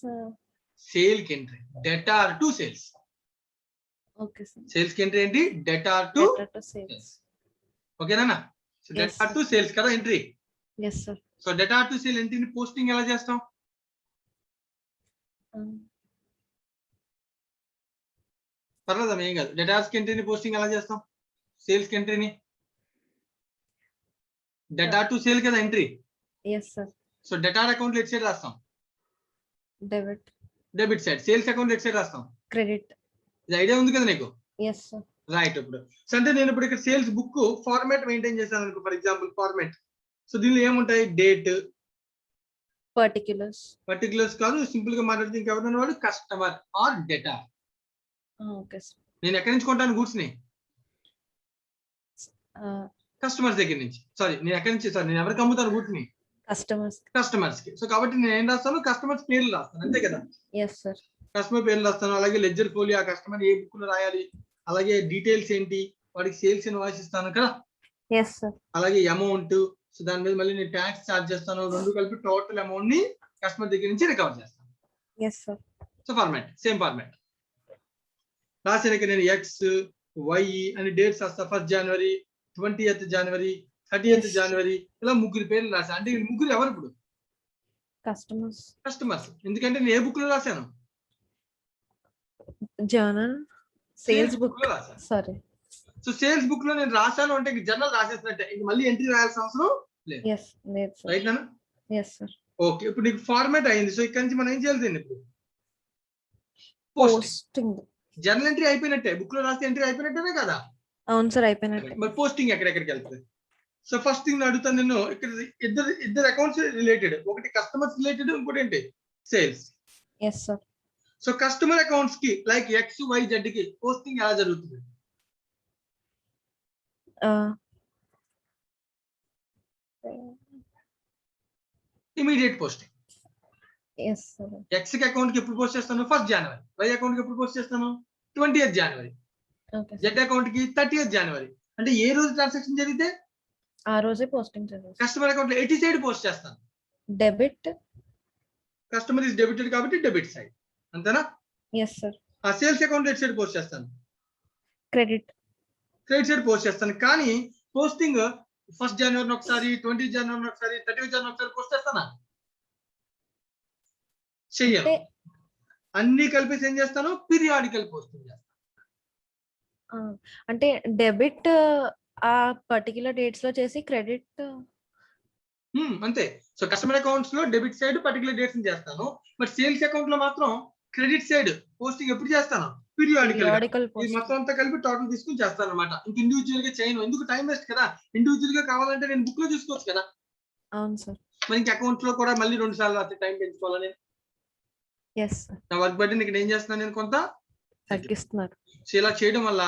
Sale కి entry, debtor to sales. Okay sir. Sales కి ఎంట్రీ ఏంటి? Debtor to debtor to sales. ఓకేనా? సో డెటార్ టు సేల్స్ కదా entry. Yes sir. So debtor to sale ఎంట్రీని పోస్టింగ్ ఎలా చేస్తాం? పర్లేదమ్మా, ఏం కాదు. డెటార్స్ కి ఎంట్రీని పోస్టింగ్ ఎలా చేస్తాం? సేల్స్ కి ఎంట్రీని డెటార్ టు సేల్ కదా entry. Yes sir. So debtor account ఎట్ సైడ్ రాస్తాం? Debit. Debit side. Sales account ఎట్ సైడ్ రాస్తాం? క్రెడిట్. ఇది ఐడియా ఉంది కదా నీకు? Yes sir. రైట్. ఇప్పుడు సో అంటే నేను ఇప్పుడు ఇక్కడ సేల్స్ బుక్ ఫార్మాట్ మెయింటైన్ చేశాను అనుకో, ఫర్ ఎగ్జాంపుల్ ఫార్మాట్. సో దీనిలో ఏముంటాయి? Date, particulars. పర్టికులర్స్ కాదు, సింపుల్ గా మాట్లాడితే ఇంకెవరైనా వాడు customer or debtor. Okay sir. నేను ఎక్కడి నుంచి కొంటాను గూడ్స్ ని? కస్టమర్స్ దగ్గర నుంచి. నేను ఎక్కడి నుంచి, నేను ఎవరికి అమ్ముతాను గూడ్స్ ని? కస్టమర్స్ కి. సో కాబట్టి నేను ఏం రాస్తాను? కస్టమర్స్ పేర్లు రాస్తాను, అంతే కదా? Yes sir. కస్టమర్ పేర్లు రాస్తాను, అలాగే లెడ్జర్ ఫోలియో ఆ కస్టమర్ ఏ బుక్ లో రాయాలి, అలాగే డీటెయిల్స్ ఏంటి, వాడికి సేల్స్ ఇన్వాయిస్ ఇస్తాను కదా. Yes sir. అలాగే అమౌంట్, సో దాని మీద మళ్ళీ నేను ట్యాక్స్ చార్జ్ చేస్తాను, 2 కలిపి టోటల్ అమౌంట్ ని కస్టమర్ దగ్గర నుంచి రికవర్ చేస్తాను. Yes sir. So format same format రాసాక నేను ఎక్స్ వై అని డేట్స్ రాస్తా. 1st జనవరి, 20th జనవరి, 30th జనవరి, ఇలా 3 పేర్లు రాసా. అంటే 3 ఎవరు ఇప్పుడు? కస్టమర్స్. ఎందుకంటే నేను ఏ బుక్ లో రాశాను? జర్నల్ సేల్స్ బుక్ లో రాశాను. సారీ. సో సేల్స్ బుక్ లో నేను రాశాను అంటే జర్నల్ రాసేసినట్టే, ఇంక మళ్ళీ ఎంట్రీ రాయాల్సిన అవసరం లేదు. ఎస్ లేదు సార్. రైట్ నాన్న? Yes sir. ఓకే, ఇప్పుడు నీకు ఫార్మాట్ అయింది. సో ఇక్కడ నుంచి మనం ఏం చేయాలి? ఇప్పుడు పోస్టింగ్. జర్నల్ ఎంట్రీ అయిపోయినట్టే, బుక్ లో రాస్తే ఎంట్రీ అయిపోయినట్టేనే కదా? అవును సార్, అయిపోయినట్టే. మరి పోస్టింగ్ ఎక్కడెక్కడికి వెళ్తుంది? సో ఫస్ట్ థింగ్ అడుగుతాను నేను, ఇక్కడ ఇద్దరు అకౌంట్స్ రిలేటెడ్, ఒకటి కస్టమర్స్ రిలేటెడ్, ఇంకోటి ఏంటి? Sales. Yes sir. So customer accounts కి లైక్ ఎక్స్ వై జెడ్ కి పోస్టింగ్ ఎలా జరుగుతుంది? Immediate posting. Yes sir. X కి అకౌంట్ కి ఎప్పుడు పోస్ట్ చేస్తాను? 1st January. వై అకౌంట్ కి ఎప్పుడు పోస్ట్ చేస్తాను? 20th జనవరి. ఓకే. జెడ్ అకౌంట్ కి 30th జనవరి. అంటే ఏ రోజు ట్రాన్సాక్షన్ జరిగితే ఆ రోజే పోస్టింగ్ చేస్తాను. కస్టమర్ అకౌంట్ లో ఎటు సైడ్ పోస్ట్ చేస్తాను? డెబిట్. కస్టమర్ ఇస్ డెబిటెడ్ కాబట్టి డెబిట్ సైడ్, అంతేనా? Yes sir. ఆ సేల్స్ అకౌంట్ ఎటు సైడ్ పోస్ట్ చేస్తాను? క్రెడిట్. క్రెడిట్ సైడ్ పోస్ట్ చేస్తాను. కానీ పోస్టింగ్ 1st జనవరి ఒకసారి, 20 జనవరి ఒకసారి, 30 జనవరి ఒకసారి పోస్ట్ చేస్తానా? చెయ్యను. అంటే అన్ని కలిపేసి ఏం చేస్తాను? పీరియాడికల్ పోస్టింగ్ చేస్తాను. అంటే డెబిట్ ఆ పర్టికులర్ డేట్స్ లో చేసి క్రెడిట్ అంతే. సో కస్టమర్ అకౌంట్స్ లో డెబిట్ సైడ్ పర్టికులర్ డేట్స్ చేస్తాను. బట్ సేల్స్ అకౌంట్ లో మాత్రం క్రెడిట్ సైడ్ పోస్టింగ్ ఎప్పుడు చేస్తాను? పీరియాడికల్. పీరియాడికల్ ఇది పోస్ట్. మొత్తం అంతా కలిపి టోటల్ తీసుకుని చేస్తాను అనమాట. ఇంక ఇండివిజువల్ గా చేయను. ఎందుకు? టైం వేస్ట్ కదా. ఇండివిజువల్ గా కావాలంటే నేను బుక్ లో చూసుకోవచ్చు కదా. అవును సార్. మరి ఇంక అకౌంట్ లో కూడా మళ్ళీ 2 సార్లు రాస్తే టైం పెంచుకోవాలని ఎస్ సార్. నా వర్క్ బట్టి ఇక్కడ ఏం చేస్తున్నాను నేను కొంత తగ్గిస్తున్నారు. సో ఇలా చేయడం వల్ల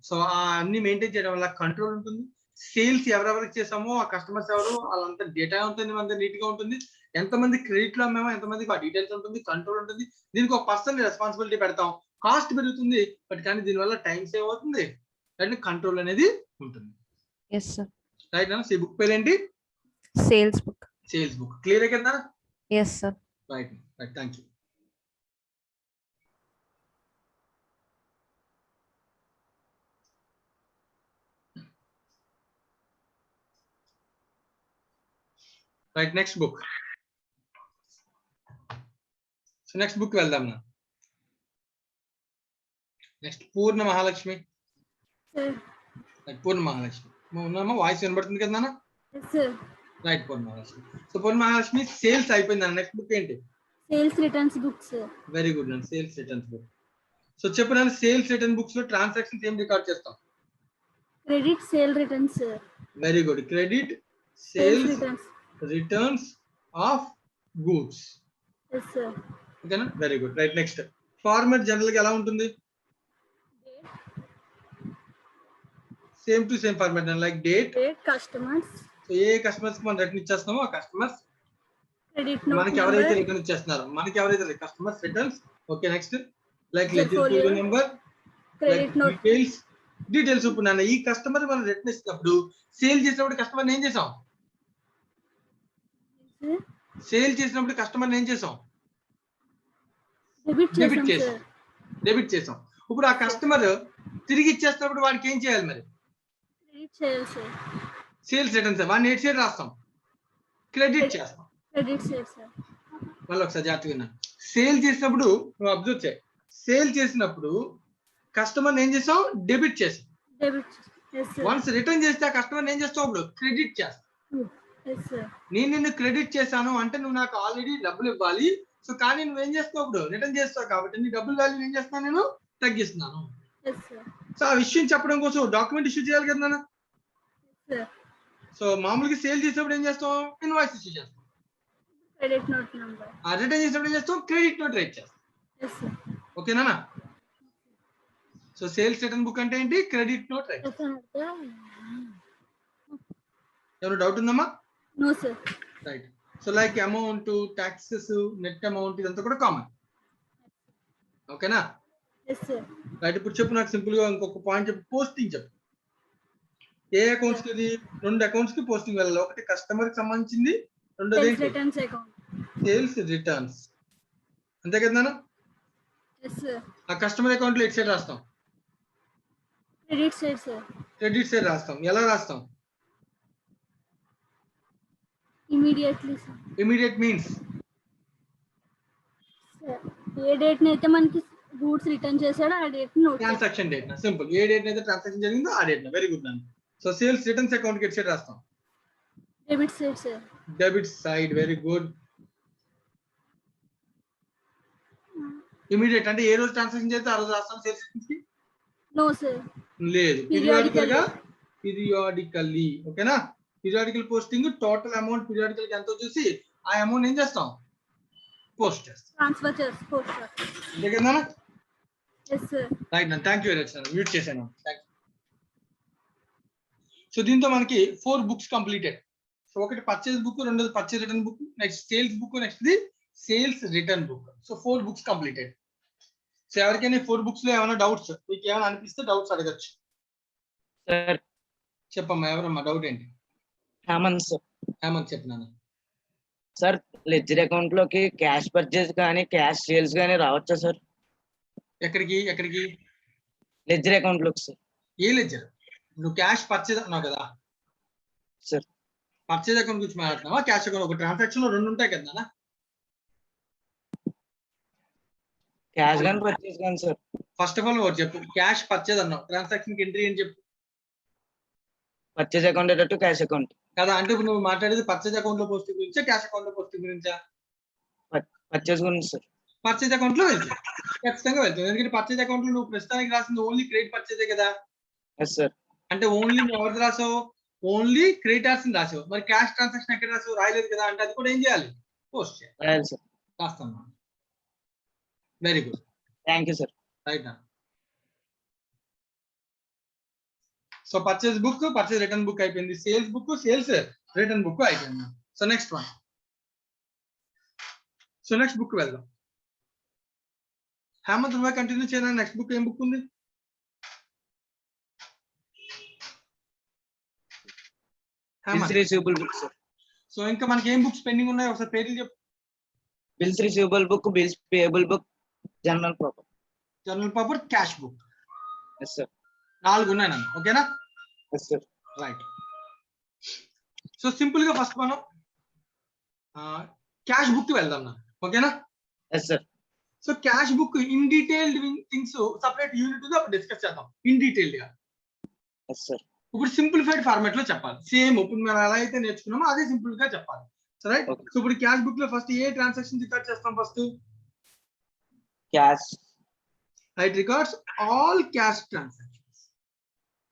సో ఆ అన్ని మెయింటైన్ చేయడం వల్ల కంట్రోల్ ఉంటుంది. సేల్స్ ఎవరెవరికి చేసామో ఆ కస్టమర్స్ ఎవరు వాళ్ళంతా డేటా ఉంటుంది, అంత నీట్ గా ఉంటుంది. ఎంతమంది క్రెడిట్ లో అమ్మామో ఎంతమందికి ఆ డీటెయిల్స్ ఉంటుంది, కంట్రోల్ ఉంటుంది. దీనికి ఒక పర్సన్ రెస్పాన్సిబిలిటీ పెడతాం. కాస్ట్ పెరుగుతుంది బట్ కానీ దీనివల్ల టైం సేవ్ అవుతుంది అండ్ కంట్రోల్ అనేది ఉంటుంది. Yes sir. రైట్ నా? ఈ బుక్ పేరేంటి? Sales book. Sales book. Clear కదా? Yes sir. Right right. Thank you. Right. Next book. So next book వెళ్దాం నా. నెక్స్ట్ పూర్ణ మహాలక్ష్మి. పూర్ణ మహాలక్ష్మి ఉన్నామా? వాయిస్ వినబడుతుంది కదా నాన్న? Right. Purna Mahalakshmi. So Purna Mahalakshmi sales అయిపోయింది. నెక్స్ట్ బుక్ ఏంటి? Sales returns books. Very good అండి. Sales returns book. సో చెప్పు నాన్న, సేల్స్ రిటర్న్ బుక్స్ లో ట్రాన్సాక్షన్స్ ఏం రికార్డ్ చేస్తాం? Credit sale returns. Very good. Credit sales returns of goods. Yes sir. ఓకేనా? Very good. Right. Next format general గా ఎలా ఉంటుంది? Same to same format like date, customers. So ఏ కస్టమర్స్ కి మనం రిటర్న్ ఇచ్చేస్తామో ఆ కస్టమర్స్ క్రెడిట్ మనకి ఎవరైతే రిటర్న్ ఇచ్చేస్తున్నారో మనకి ఎవరైతే customers returns. Okay. Next like ledger number, credit note details. ఇప్పుడు నాన్న ఈ కస్టమర్ మనం రిటర్న్ ఇచ్చినప్పుడు సేల్ చేసినప్పుడు కస్టమర్ ఏం చేసాం? సేల్ చేసినప్పుడు కస్టమర్ ఏం చేసాం? డెబిట్ చేసాం. డెబిట్ చేసాం. ఇప్పుడు ఆ కస్టమర్ తిరిగి ఇచ్చేస్తున్నప్పుడు వాడికి ఏం చేయాలి మరి? Sales returns. వాడిని ఎయిట్ సైడ్ రాస్తాం, క్రెడిట్ చేస్తాం. మళ్ళీ ఒకసారి జాగ్రత్తగా విన్నాను. సేల్ చేసినప్పుడు నువ్వు అబ్జర్వ్ చేయి. సేల్ చేసినప్పుడు కస్టమర్ ఏం చేసాం? డెబిట్ చేసాం. వన్స్ రిటర్న్ చేస్తే ఆ కస్టమర్ ఏం చేస్తావు? అప్పుడు క్రెడిట్ చేస్తాం. నేను నిన్ను క్రెడిట్ చేశాను అంటే నువ్వు నాకు ఆల్రెడీ డబ్బులు ఇవ్వాలి. సో కానీ నువ్వేం చేస్తావు? అప్పుడు రిటర్న్ చేస్తావు కాబట్టి నీ డబ్బులు వాల్యూ ఏం చేస్తున్నాను? నేను తగ్గిస్తున్నాను. సో ఆ విషయం చెప్పడం కోసం డాక్యుమెంట్ ఇష్యూ చేయాలి కదా నాన్న. సో మామూలుగా సేల్ చేసినప్పుడు ఏం చేస్తాం? ఇన్వాయిస్ ఇష్యూ చేస్తాం. Credit note number. ఆ రిటర్న్ చేసినప్పుడు ఏం చేస్తాం? క్రెడిట్ నోట్ రైట్ చేస్తాం. ఓకేనా? సో సేల్స్ రిటర్న్ బుక్ అంటే ఏంటి? Credit note right. ఎవరు డౌట్ ఉందమ్మా? No sir. Right. So like amount, taxes, net amount ఇదంతా కూడా కామన్. ఓకేనా? రైట్. ఇప్పుడు చెప్పు నాకు సింపుల్ గా ఇంకొక పాయింట్ చెప్పు. పోస్టింగ్ చెప్పు. ఏ అకౌంట్స్ కి? 2 అకౌంట్స్ కి పోస్టింగ్ వెళ్ళాలి. ఒకటి కస్టమర్ కి సంబంధించింది, రెండోది సేల్స్ రిటర్న్స్. అంతే కదా నాన్న? ఆ కస్టమర్ అకౌంట్ లో ఎటు సైడ్ రాస్తాం? Credit side sir. Credit side రాస్తాం. ఎలా రాస్తాం? Immediately sir. ఇమిడియట్ మీన్స్ ఏ డేట్ ని అయితే మనకి గూడ్స్ రిటర్న్ చేశాడో ఆ డేట్ నోట్. ట్రాన్సాక్షన్ డేట్ నా. సింపుల్. ఏ డేట్ అయితే ట్రాన్సాక్షన్ జరిగిందో ఆ డేట్ నా. వెరీ గుడ్ నాన్న. సో సేల్స్ రిటర్న్స్ అకౌంట్ కి ఎటు సైడ్ రాస్తాం? Debit side sir. Debit side. Very good. Immediate అంటే ఏ రోజు ట్రాన్సాక్షన్ చేస్తే ఆ రోజు రాస్తాం సేల్స్ రిటర్న్స్ కి? No sir. లేదు. పీరియాడికల్ గా. పీరియాడికల్లీ. ఓకేనా? Periodical posting total amount periodical ఎంతో చూసి ఆ అమౌంట్ ఏం చేస్తాం? పోస్ట్ చేస్తాం. ట్రాన్స్ఫర్ చేస్తాం. పోస్ట్ చేస్తాం. అంతే కదా? yes sir. రైట్ నా. Thank you very much. Mute చేశాను. Thank you. సో దీంతో మనకి 4 బుక్స్ కంప్లీటెడ్. సో ఒకటి పర్చేస్ బుక్, రెండోది purchase return book, next sales book, next the sales return book. So 4 books completed. So ఎవరికైనా 4 బుక్స్ లో ఏమైనా డౌట్స్ మీకు ఏమైనా అనిపిస్తే డౌట్స్ అడగచ్చు. సార్ చెప్పమ్మా. ఎవరమ్మా? డౌట్ ఏంటి? హేమంత్ సార్. హేమంత్ చెప్పినాను. సార్ లెడ్జర్ అకౌంట్ లోకి క్యాష్ పర్చేస్ కానీ క్యాష్ సేల్స్ కానీ రావచ్చా సార్? ఎక్కడికి? ఎక్కడికి? లెడ్జర్ అకౌంట్ లోకి సార్. ఏ లెడ్జర్? నువ్వు క్యాష్ పర్చేజ్ అన్నావు కదా. సార్. పర్చేజ్ అకౌంట్ గురించి మాట్లాడుతున్నావా క్యాష్ అకౌంట్? ఒక ట్రాన్సాక్షన్ లో రెండు ఉంటాయి కదా. క్యాష్ కానీ పర్చేజ్ కానీ సార్. ఫస్ట్ ఆఫ్ ఆల్ ఒకటి చెప్పు, క్యాష్ పర్చేజ్ అన్నావు, ట్రాన్సాక్షన్ కి ఎంట్రీ అని చెప్పు purchase account to cash account కదా. అంటే ఇప్పుడు నువ్వు మాట్లాడేది పర్చేజ్ అకౌంట్ లో పోస్టింగ్ గురించా క్యాష్ అకౌంట్ లో పోస్టింగ్ గురించా? పర్చేజ్ గురించి సార్. పర్చేజ్ అకౌంట్ లో వెళ్తుంది, ఖచ్చితంగా వెళ్తుంది. ఎందుకంటే పర్చేజ్ అకౌంట్ లో నువ్వు ప్రస్తుతానికి రాసింది ఓన్లీ క్రెడిట్ పర్చేజే కదా. Yes sir. అంటే ఓన్లీ నువ్వు ఎవరిది రాసావు? ఓన్లీ క్రెడిటార్స్ రాసావు. మరి క్యాష్ ట్రాన్సాక్షన్ ఎక్కడ రాసావు? రాయలేదు కదా. అంటే అది కూడా ఏం చేయాలి? పోస్ట్ చేయాలి. రాయాలి సార్. రాస్తాం. Very good, thank you sir. Right. So purchase book, purchase return book అయిపోయింది. Sales book, sales return book అయిపోయింది. So next one. So next book వెళ్దాం. హేమంత్ నువ్వే కంటిన్యూ చేయాలి. నెక్స్ట్ బుక్ ఏం బుక్ ఉంది? Bills receivable book sir. So ఇంకా మనకి ఏం బుక్స్ పెండింగ్ ఉన్నాయి ఒకసారి పేర్లు చెప్పు. Bills receivable book, bills payable book, general property. General paper, cash book. Yes sir. 4 ఉన్నాయి నన్ను. ఓకేనా? Yes sir. Right. So simple గా ఫస్ట్ మనం క్యాష్ బుక్ వెళ్దాం నా. ఓకేనా? Yes sir. So cash book in detailed things separate unit ఉంది, అప్పుడు డిస్కస్ చేద్దాం ఇన్ డీటెయిల్డ్ గా. Yes sir. ఇప్పుడు సింప్లిఫైడ్ ఫార్మాట్ లో చెప్పాలి. సేమ్ ఇప్పుడు మనం ఎలా అయితే నేర్చుకున్నామో అదే సింపుల్ గా చెప్పాలి. So right. Okay. సో ఇప్పుడు క్యాష్ బుక్ లో ఫస్ట్ ఏ ట్రాన్సాక్షన్ రికార్డ్ చేస్తాం? First cash. Right, records all cash transactions.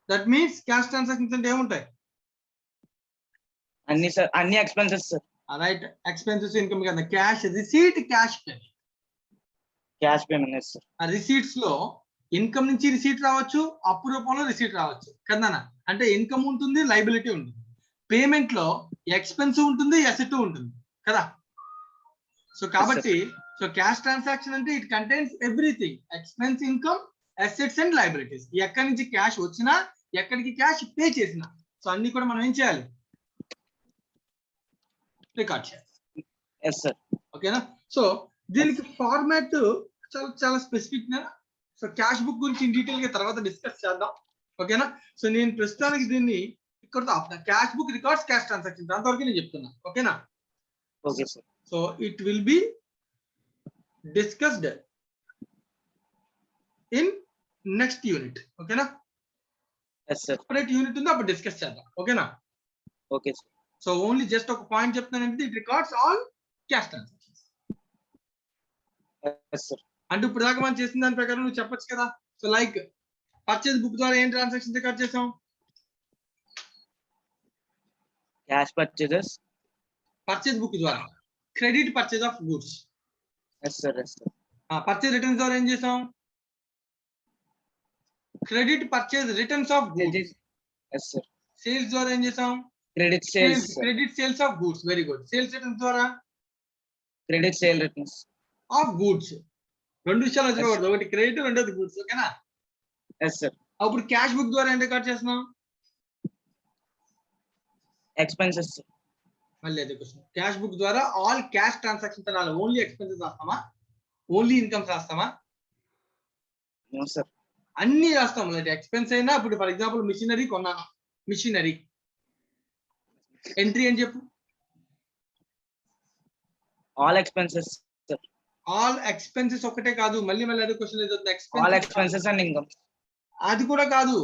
That means cash transactions అంటే ఏముంటాయి? అన్ని సార్, అన్ని expenses sir. Right, expenses, income కదా. Cash receipt, cash payment. Cash payment. Yes sir. ఆ రిసీట్స్ లో ఇన్కమ్ నుంచి రిసీట్ రావచ్చు, అప్పు రూపంలో రిసీట్ రావచ్చు కదా. అంటే ఇన్కమ్ ఉంటుంది, లైబిలిటీ ఉంటుంది. పేమెంట్ లో ఎక్స్పెన్స్ ఉంటుంది, అసెట్ ఉంటుంది కదా. సో కాబట్టి సో క్యాష్ ట్రాన్సాక్షన్ అంటే it contains everything, expense, income, assets and liabilities. ఎక్కడి నుంచి క్యాష్ వచ్చినా, ఎక్కడికి క్యాష్ పే చేసినా, సో అన్ని కూడా మనం ఏం చేయాలి? రికార్డ్ చేయాలి. Yes sir. ఓకేనా? సో దీనికి ఫార్మాట్ చాలా చాలా స్పెసిఫిక్ గా. సో క్యాష్ బుక్ గురించి ఇన్ డీటెయిల్ గా తర్వాత డిస్కస్ చేద్దాం. ఓకేనా? సో నేను ప్రస్తుతానికి దీన్ని ఇక్కడ ఆపుతా. Cash book records cash transaction అంతవరకు నేను చెప్తున్నా. ఓకేనా? Okay sir. So it will be discussed in next unit. ఓకేనా? Yes sir. సపరేట్ యూనిట్ ఉంది, అప్పుడు డిస్కస్ చేద్దాం. ఓకేనా? Okay sir. So only just ఒక పాయింట్ చెప్తానంటే it records all cash transactions. Yes sir. అంటే ఇప్పుడు దాకా మనం చేసిన దాని ప్రకారం నువ్వు చెప్పొచ్చు కదా. సో లైక్ పర్చేజ్ బుక్ ద్వారా ఏం ట్రాన్సాక్షన్ రికార్డ్ చేసాం? Cash purchases. పర్చేజ్ బుక్ ద్వారా credit purchase of goods. Yes sir. Yes sir. Purchase returns ద్వారా ఏం చేసాం? Credit purchase returns of goods. Yes sir. Sales ద్వారా ఏం చేసాం? Credit sales. Credit sales of goods. Very good. Sales returns ద్వారా credit sale returns of goods. రెండు విషయాలు వచ్చి ఒకటి క్రెడిట్, రెండోది గూడ్స్. ఓకేనా? Yes sir. అప్పుడు క్యాష్ బుక్ ద్వారా ఏం రికార్డ్ చేస్తున్నాం? ఎక్స్పెన్సెస్. మళ్ళీ అదే క్వశ్చన్. క్యాష్ బుక్ ద్వారా ఆల్ క్యాష్ ట్రాన్సాక్షన్స్ అనాలి. ఓన్లీ ఎక్స్పెన్సెస్ రాస్తామా? ఓన్లీ ఇన్కమ్స్ రాస్తామా? No sir. అన్ని రాస్తాం. ఎక్స్పెన్స్ అయినా ఇప్పుడు ఫర్ ఎగ్జాంపుల్ మిషనరీ కొన్నాను, మిషనరీ ఎంట్రీ అని చెప్పు. All expenses sir. All expenses ఒకటే కాదు, మళ్ళీ మళ్ళీ అదే question all expense expenses and income. అది కూడా కాదు,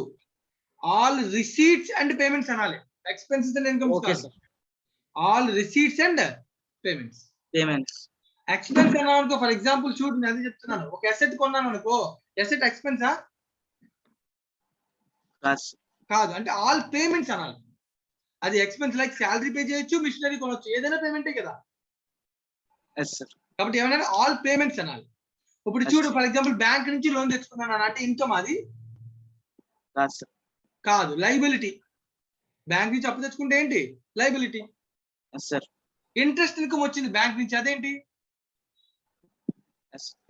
ఆల్ రిసీట్స్ అండ్ పేమెంట్స్ అనాలి. ఎక్స్పెన్సెస్ అండ్ ఇన్కమ్స్ ఓకే కాదు. Sir. All receipts and payments. Payments. Expense అన్నాను అనుకో, ఫర్ ఎగ్జాంపుల్ చూడు నేను అదే చెప్తున్నాను. ఒక అసెట్ కొన్నాను అనుకో, అసెట్ ఎక్స్పెన్సా? కాదు. అంటే ఆల్ పేమెంట్స్ అనాలి. అది ఎక్స్పెన్స్ లైక్ శాలరీ పే చేయొచ్చు, మిషనరీ కొనొచ్చు, ఏదైనా పేమెంటే కదా. Yes sir. కాబట్టి ఏమన్నా ఆల్ పేమెంట్స్ అనాలి. ఇప్పుడు చూడు ఫర్ ఎగ్జాంపుల్ బ్యాంక్ నుంచి లోన్ తెచ్చుకున్నాను అంటే ఇన్కమ్ అది కాదు, లైబిలిటీ. బ్యాంక్ నుంచి అప్పు తెచ్చుకుంటే ఏంటి? లైబిలిటీ. ఇంట్రెస్ట్ ఇన్కమ్ వచ్చింది బ్యాంక్ నుంచి, అదేంటి?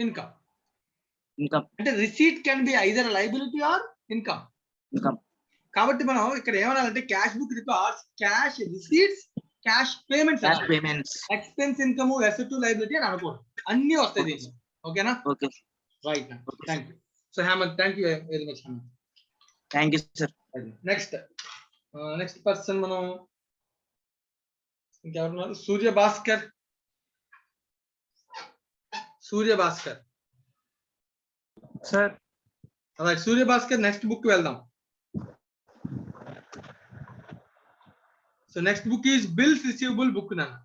ఇన్కమ్. అంటే receipt can be either liability or income. కాబట్టి మనం ఇక్కడ ఏమనాలంటే cash book records cash receipts, cash payments, expense, income, asset, liability అని అనుకోండి. అన్ని వస్తాయి దీనికి. ఓకేనా? Right. Thank you. So Hemant, thank you very much Hemant. Thank you sir. Next person మనం ఇంకెవరున్నారు? Surya Bhaskar. Sir right, Surya Bhaskar next book వెళ్దాం. So next book is bills receivable book నాన్న.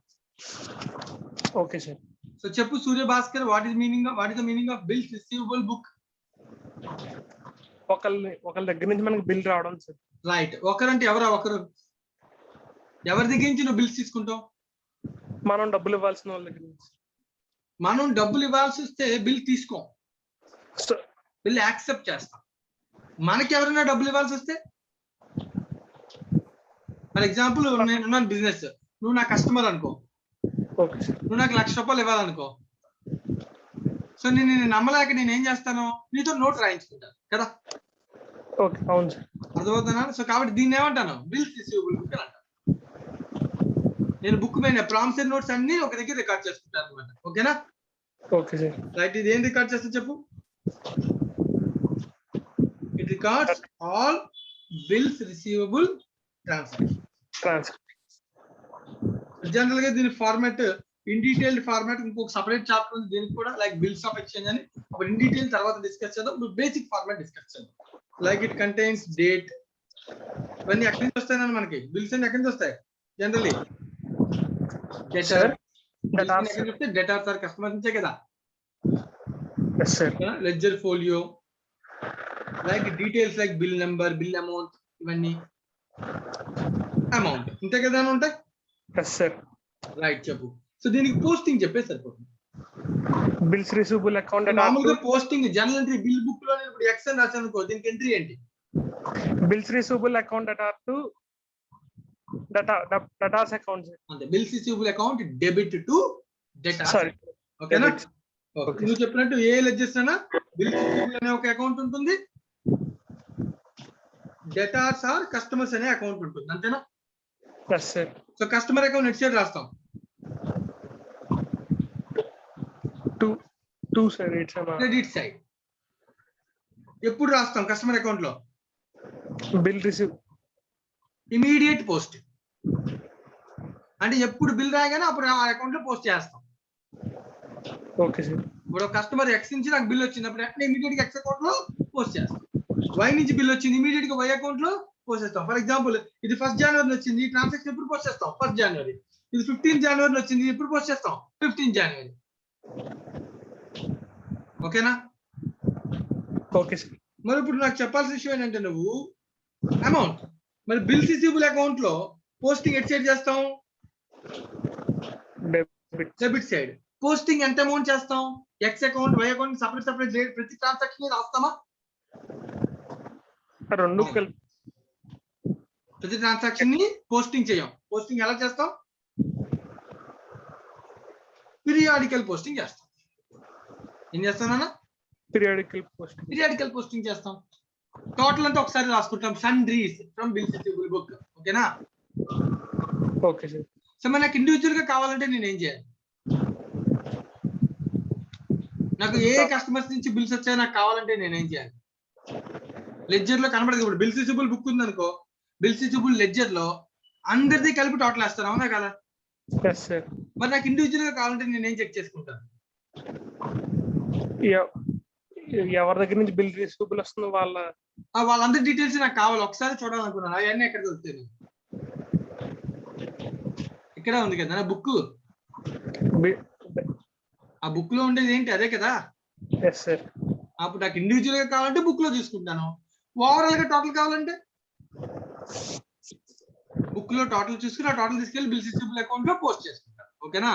Okay sir. సో చెప్పు Surya Bhaskar, what is the meaning of bills receivable book? ఒకళ్ళ దగ్గర నుంచి మనకి బిల్ రావడం సార్. రైట్, ఒకరంటే ఎవరా ఒకరు? ఎవరి దగ్గర నుంచి నువ్వు బిల్స్ తీసుకుంటావు? మనం డబ్బులు ఇవ్వాల్సిన వాళ్ళ దగ్గర నుంచి. మనం డబ్బులు ఇవ్వాల్సి వస్తే బిల్ తీసుకోం, సార్ బిల్ యాక్సెప్ట్ చేస్తాం. మనకి ఎవరైనా డబ్బులు ఇవ్వాల్సి వస్తే, ఫర్ ఎగ్జాంపుల్ నేనున్నాను బిజినెస్, నువ్వు నా కస్టమర్ అనుకో, ఓకే సార్. నువ్వు నాకు 1,00,000 రూపాయలు ఇవ్వాలనుకో. సో నేను నమ్మలేక నేను ఏం చేస్తాను, నీతో నోట్ రాయించుకుంటాను కదా. ఓకే, అవును సార్. అర్థమవుతున్నా? సో కాబట్టి దీన్ని ఏమంటాను, బిల్స్ రిసీవబుల్ బుక్ అని అంటాను. నేను బుక్ పైన ప్రామిసరీ నోట్స్ అన్ని ఒక దగ్గర రికార్డ్ చేసుకుంటాను అనమాట. ఓకేనా? Okay sir. రైట్, ఇది ఏం రికార్డ్ చేస్తా చెప్పు? It records all bills receivable transaction. General గా దీని ఫార్మాట్ ఇన్ డీటెయిల్డ్ ఫార్మాట్ ఇంకొక సపరేట్ చాప్టర్ ఉంది దీనికి కూడా, లైక్ బిల్స్ ఆఫ్ ఎక్స్చేంజ్ అని. అప్పుడు ఇన్ డీటెయిల్ తర్వాత డిస్కస్ చేద్దాం, బేసిక్ ఫార్మాట్ డిస్కస్ చేద్దాం. లైక్ ఇట్ కంటైన్స్ డేట్, ఇవన్నీ ఎక్కడి నుంచి వస్తాయని మనకి బిల్స్ అన్ని ఎక్కడి నుంచి వస్తాయి జనరల్లీ? డేటార్స్ ఆర్ కస్టమర్ నుంచే కదా. Ledger folio, like details like bill number, bill amount, ఇవన్నీ అమౌంట్ ఇంతే కదా అని ఉంటాయి. రైట్, చెప్పు. సో దీనికి పోస్టింగ్ చెప్పేసి సరిపోతుంది. బిల్స్ రిసీవబుల్ అకౌంట్ మామూలుగా posting journal entry bill book లో ఇప్పుడు ఎక్స్ అని రాశాను అనుకో, దీనికి ఎంట్రీ ఏంటి? Bills receivable account to debtors account. అంతే, bills receivable account debit to debtor. Sorry, ఓకేనా? నువ్వు చెప్పినట్టు ఏ లెడ్జెస్ అయినా బిల్స్ రిసీవబుల్ అనే ఒక అకౌంట్ ఉంటుంది, డేటార్స్ ఆర్ కస్టమర్స్ అనే అకౌంట్ ఉంటుంది. అంతేనా? సో కస్టమర్ అకౌంట్ ఎట్ సైడ్ రాస్తాం? Credit side. ఎప్పుడు రాస్తాం కస్టమర్ అకౌంట్ లో? బిల్ రిసీవ్ ఇమీడియట్ పోస్ట్, అంటే ఎప్పుడు బిల్ రాగానే అప్పుడు ఆ అకౌంట్ లో పోస్ట్ చేస్తాం. Okay sir. ఇప్పుడు కస్టమర్ ఎక్స్ నుంచి నాకు బిల్ వచ్చినప్పుడు ఇమీడియట్ గా ఎక్స్ అకౌంట్ లో పోస్ట్ చేస్తాం. వై నుంచి బిల్ వచ్చింది, ఇమీడియట్ గా వై అకౌంట్ లో పోస్ట్ చేస్తాం. ఫర్ ఎగ్జాంపుల్ ఇది 1st January వచ్చింది, ఈ ట్రాన్సాక్షన్ ఎప్పుడు పోస్ట్ చేస్తాం? 1st January. ఇది 15th January వచ్చింది, ఎప్పుడు పోస్ట్ చేస్తాం? 15th January. ఓకేనా? Okay sir. మరి ఇప్పుడు నాకు చెప్పాల్సిన విషయం ఏంటంటే, నువ్వు అమౌంట్ మరి బిల్స్ రిసీవబుల్ అకౌంట్ లో పోస్టింగ్ ఎట్ సైడ్ చేస్తాం? Debit side. పోస్టింగ్ ఎంత అమౌంట్ చేస్తాం? X account, Y account separate ప్రతి ట్రాన్సాక్షన్ రాస్తామా? రెండు కలిపి ప్రతి ట్రాన్సాక్షన్ ని పోస్టింగ్ చేయం. పోస్టింగ్ ఎలా చేస్తాం? పీరియాడికల్ పోస్టింగ్ చేస్తాం. ఏం చేస్తానన్నా? పీరియాడికల్ పోస్టింగ్ చేస్తాం. టోటల్ అంతా ఒకసారి రాసుకుంటాం, సన్డ్రీస్ ఫ్రమ్ బిల్స్ రిసీవబుల్ బుక్. ఓకేనా? Okay sir. సో మనకు ఇండివిజువల్ గా కావాలంటే నేను ఏం చేయాలి? నాకు ఏ కస్టమర్స్ నుంచి బిల్స్ వచ్చాయో నాకు కావాలంటే నేను ఏం చేయాలి? లెడ్జర్ లో కనబడదు. ఇప్పుడు బిల్స్ రిసీవబుల్ బుక్ ఉంది అనుకో, బిల్స్ రిసీవబుల్ లెడ్జర్ లో అందరిది కలిపి టోటల్ వేస్తాను, అవునా కదా? మరి నాకు ఇండివిజువల్ గా కావాలంటే నేను ఏం చెక్ చేసుకుంటాను? ఎవరి దగ్గర నుంచి బిల్ రిసీవబుల్ వస్తుందో వాళ్ళందరి డీటెయిల్స్ నాకు కావాలి, ఒకసారి చూడాలనుకున్నాను. అవన్నీ ఎక్కడ దొరుకుతాయి? ఇక్కడ ఉంది కదా నా బుక్. ఆ బుక్ లో ఉండేది ఏంటి? అదే కదా. అప్పుడు నాకు ఇండివిజువల్ గా కావాలంటే బుక్ లో తీసుకుంటాను. ఓవరాల్ గా టోటల్ కావాలంటే బుక్ లో టోటల్ చూసుకుని ఆ టోటల్ తీసుకెళ్లి బిల్స్ రిసీవబుల్ అకౌంట్ లో పోస్ట్ చేసుకుంటాను. ఓకేనా?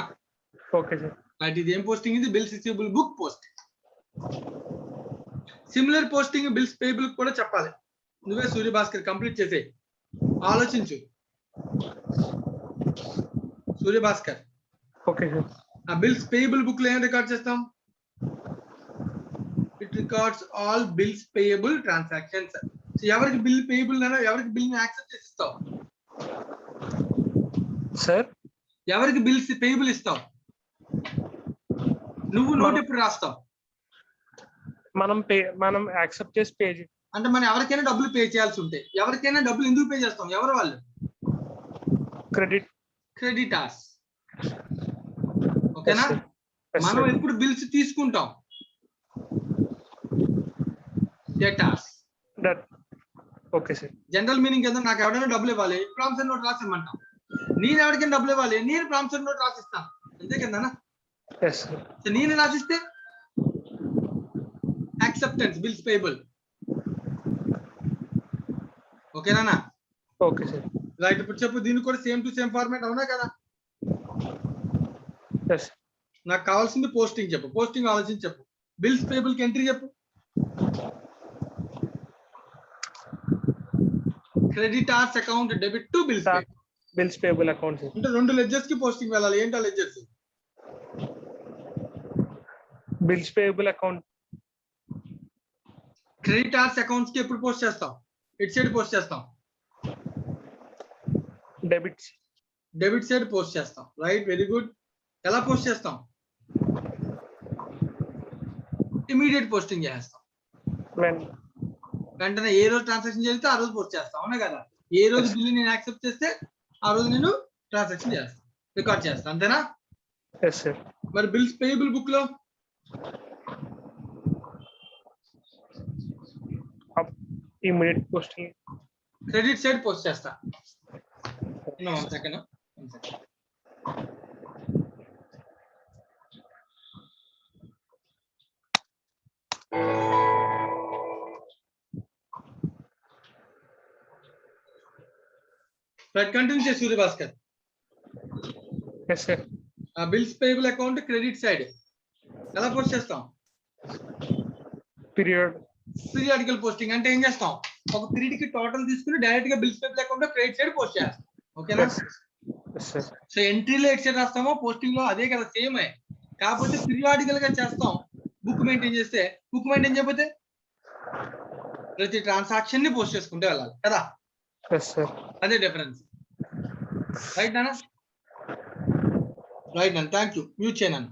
Okay sir. రైట్, ఇది ఏం పోస్టింగ్? ఇది bills receivable book posting. Similar posting bills payable కూడా చెప్పాలి. నువ్వే సూర్య భాస్కర్ కంప్లీట్ చేసే ఆలోచించు. సూర్య భాస్కర్, ఓకే సార్. ఆ బిల్స్ పేయబుల్ బుక్ లో ఏం రికార్డ్ చేస్తాం? It records all bills payable transactions. So ఎవరికి బిల్ పేయబుల్ ఎవరికి బిల్ యాక్సెప్ట్ చేసి ఇస్తావు సార్? ఎవరికి బిల్స్ పేయబుల్ ఇస్తావు? నువ్వు నోట్ ఎప్పుడు రాస్తావు? మనం యాక్సెప్ట్ చేసి పే అంటే మనం ఎవరికైనా డబ్బులు పే చేయాల్సి ఉంటే, ఎవరికైనా డబ్బులు ఎందుకు పే చేస్తాం? ఎవరు వాళ్ళు? క్రెడిటార్స్. ఓకేనా? మనం ఎప్పుడు బిల్స్ తీసుకుంటాం, debtors. Okay sir. General meaning కదా, నాకు ఎవరైనా డబ్బులు ఇవ్వాలి, ప్రామిసరీ నోట్ రాసిమ్మంటాం. నేను ఎవరికైనా డబ్బులు ఇవ్వాలి, నేను ప్రామిసరీ నోట్ రాసిస్తాను, అంతే కదా? సో నేను రాసిస్తే యాక్సెప్టెన్స్, బిల్స్ పేయబుల్. ఓకేనా? Okay sir. రైట్. ఇప్పుడు చెప్పు, దీనికి కూడా సేమ్ టు సేమ్ ఫార్మాట్, అవునా కదా? నాకు కావాల్సింది పోస్టింగ్ చెప్పు, పోస్టింగ్ ఆలోచించి చెప్పు. బిల్స్ పేయబుల్ కి ఎంట్రీ చెప్పు. Creditors account debit to bills payable account అంటే 2 లెడ్జర్స్ కి పోస్టింగ్ వెళ్ళాలి. ఏంటో ledgers? Bills payable account. Creditors accounts కి ఎప్పుడు పోస్ట్ చేస్తాం? ఇట్ సైడ్ పోస్ట్ చేస్తాం, డెబిట్ సైడ్ పోస్ట్ చేస్తాం. Right, very good. ఎలా పోస్ట్ చేస్తాం? ఇమీడియట్ పోస్టింగ్ చేస్తాం. వెంటనే ఏ రోజు ట్రాన్సాక్షన్ చేస్తే ఆ రోజు పోస్ట్ చేస్తాం, అవునా కదా? ఏ రోజు బిల్లు నేను యాక్సెప్ట్ చేస్తే ఆ రోజు నేను ట్రాన్సాక్షన్ చేస్తాను, రికార్డ్ చేస్తాను, అంతేనా? మరి బిల్స్ పేయబుల్ బుక్ లో immediate posting, credit side post చేస్తా. One second. కంటిన్యూ చేసి Surya Bhaskar. Bills payable account credit side ఎలా పోస్ట్ చేస్తాం? Periodical posting. అంటే ఏం చేస్తాం? ఒక పీరియడ్ కి టోటల్ తీసుకుని డైరెక్ట్ గా bills payable account credit side post చేస్తాం. ఓకేనా? సో ఎంట్రీలో ఎట్ సైడ్ రాస్తామో, పోస్టింగ్ లో అదే కదా, సేమ్. కాకపోతే పీరియాడికల్ గా చేస్తాం. బుక్ మెయింటైన్ చేస్తే, బుక్ మెయింటైన్ చేయకపోతే ప్రతి ట్రాన్సాక్షన్ ని పోస్ట్ చేసుకుంటే వెళ్ళాలి కదా? అదే డిఫరెన్స్. రైట్ నాన్న? రైట్ నాన్న, థ్యాంక్ యూ. మ్యూట్ చేయను.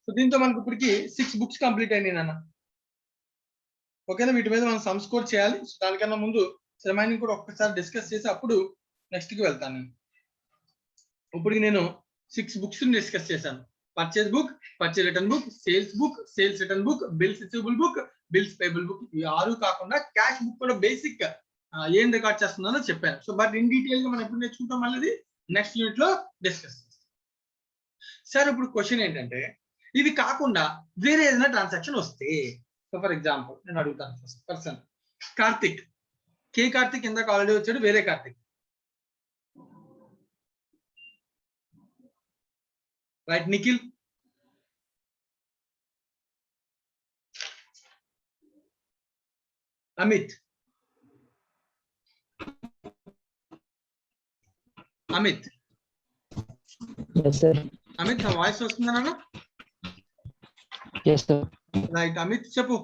సో దీంతో మనకి ఇప్పటికి 6 బుక్స్ కంప్లీట్ అయినాయి నాన్న. ఓకేనా? వీటి మీద మనం సమ్స్ కూడా చేయాలి. సో దానికన్నా ముందు రిమైనింగ్ కూడా ఒక్కసారి డిస్కస్ చేసి అప్పుడు నెక్స్ట్ కి వెళ్తాను నేను. ఇప్పటికి నేను 6 బుక్స్ డిస్కస్ చేశాను. Purchase book, purchase return book, sales book, sales return book, bills receivable book, bills payable book. ఈ 6 కాకుండా క్యాష్ బుక్ కూడా బేసిక్ ఏం రికార్డ్ చేస్తున్నానో చెప్పాను. సో బట్ ఇన్ డీటెయిల్ గా మనం ఎప్పుడు నేర్చుకుంటాం, మళ్ళీ నెక్స్ట్ యూనిట్ లో డిస్కస్ చేస్తాం. సార్ ఇప్పుడు క్వశ్చన్ ఏంటంటే, ఇవి కాకుండా వేరే ఏదైనా ట్రాన్సాక్షన్ వస్తే, సో ఫర్ ఎగ్జాంపుల్ నేను అడుగుతాను. First person Karthik, K Karthik ఇందాక ఆల్రెడీ వచ్చాడు, వేరే కార్తిక్. రైట్. నిఖిల్, అమిత్, అమిత్, అమిత్ నా వాయిస్ వస్తుందన్నా? రైట్. అమిత్ చెప్పు.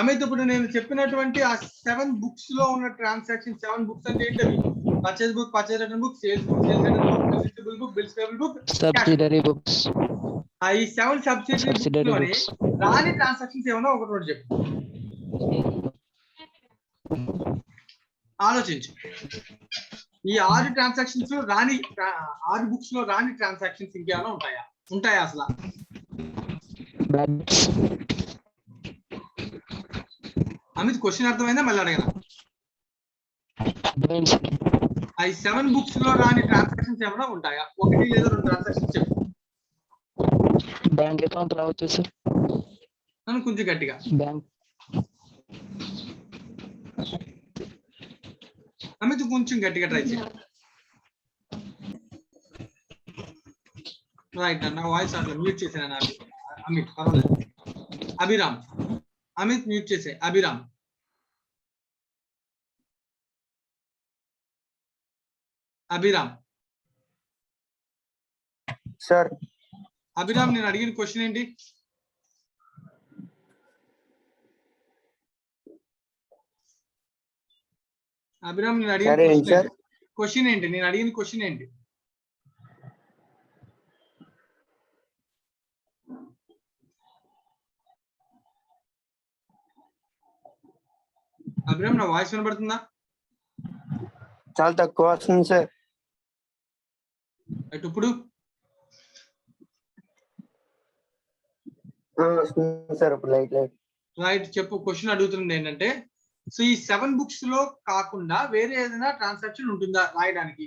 అమిత్, ఇప్పుడు నేను చెప్పినటువంటి ఆ 7 బుక్స్ లో ఉన్న ట్రాన్సాక్షన్, 7 బుక్స్ అంటే ఏంటవి? Purchase book, purchase return book, sales book, sales return book, bills receivable book, bills payable book, subsidiary books. ఈ 7 సబ్సిడరీ లోని రాని ట్రాన్సాక్షన్స్ ఏమన్నా ఒకటి రోజు చెప్పు. ఆలోచించు. ఈ 6 ట్రాన్సాక్షన్స్ లో రాని, 6 బుక్స్ లో రాని ట్రాన్సాక్షన్స్ ఇంకేమైనా ఉంటాయా అసలు? అమిత్ క్వశ్చన్ అర్థమైందా? మళ్ళీ అడగనా? ఈ 7 బుక్స్ లో రాని ట్రాన్సాక్షన్స్ ఏమైనా ఉంటాయా? 1 లేదా 2 ట్రాన్సాక్షన్స్ చెప్పు. బ్యాంక్ అకౌంట్ రావచ్చు సార్. నన్ను కొంచెం గట్టిగా. అమిత్ కొంచెం గట్టిగా ట్రై చేయండి. రైట్. నా వాయిస్ అట్లా మ్యూట్ చేశాను. అమిత్ పర్వాలేదు. అభిరామ్, అమిత్ మ్యూట్ చేసే. అభిరామ్, అభిరామ్ సార్. అభిరామ్, నేను అడిగిన క్వశ్చన్ ఏంటి? అభిరామ్, నేను అడిగిన క్వశ్చన్ ఏంటి? నేను అడిగిన క్వశ్చన్ ఏంటి? అభిరామ్, నా వాయిస్ వినబడుతుందా? చాలా తక్కువ వస్తుంది సార్. రైట్ ఇప్పుడు వస్తుంది సార్ ఇప్పుడు లైట్ లైట్. రైట్ చెప్పు క్వశ్చన్ అడుగుతుంది ఏంటంటే సో ఈ 7 బుక్స్ లో కాకుండా వేరే ఏదైనా ట్రాన్సాక్షన్ ఉంటుందా రాయడానికి?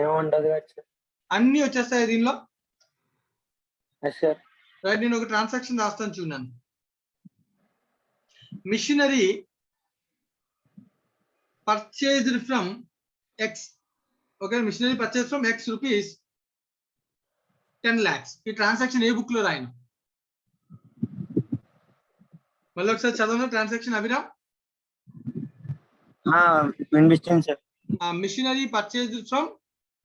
ఏముంటది కదా సార్. అన్ని వచ్చేస్తాయి దీనిలో. సార్ రైట్ నేను ఒక ట్రాన్సాక్షన్ రాస్తాను చూడండి. Machinery purchased from X. Okay, machinery purchase from X rupees 10 lakhs. ఈ ట్రాన్సాక్షన్ ఏ బుక్ లో రాయను? మళ్ళీ ఒకసారి చదవను ట్రాన్సాక్షన్ అభిరామ్. వినిపిస్తుంది sir. Machinery purchase from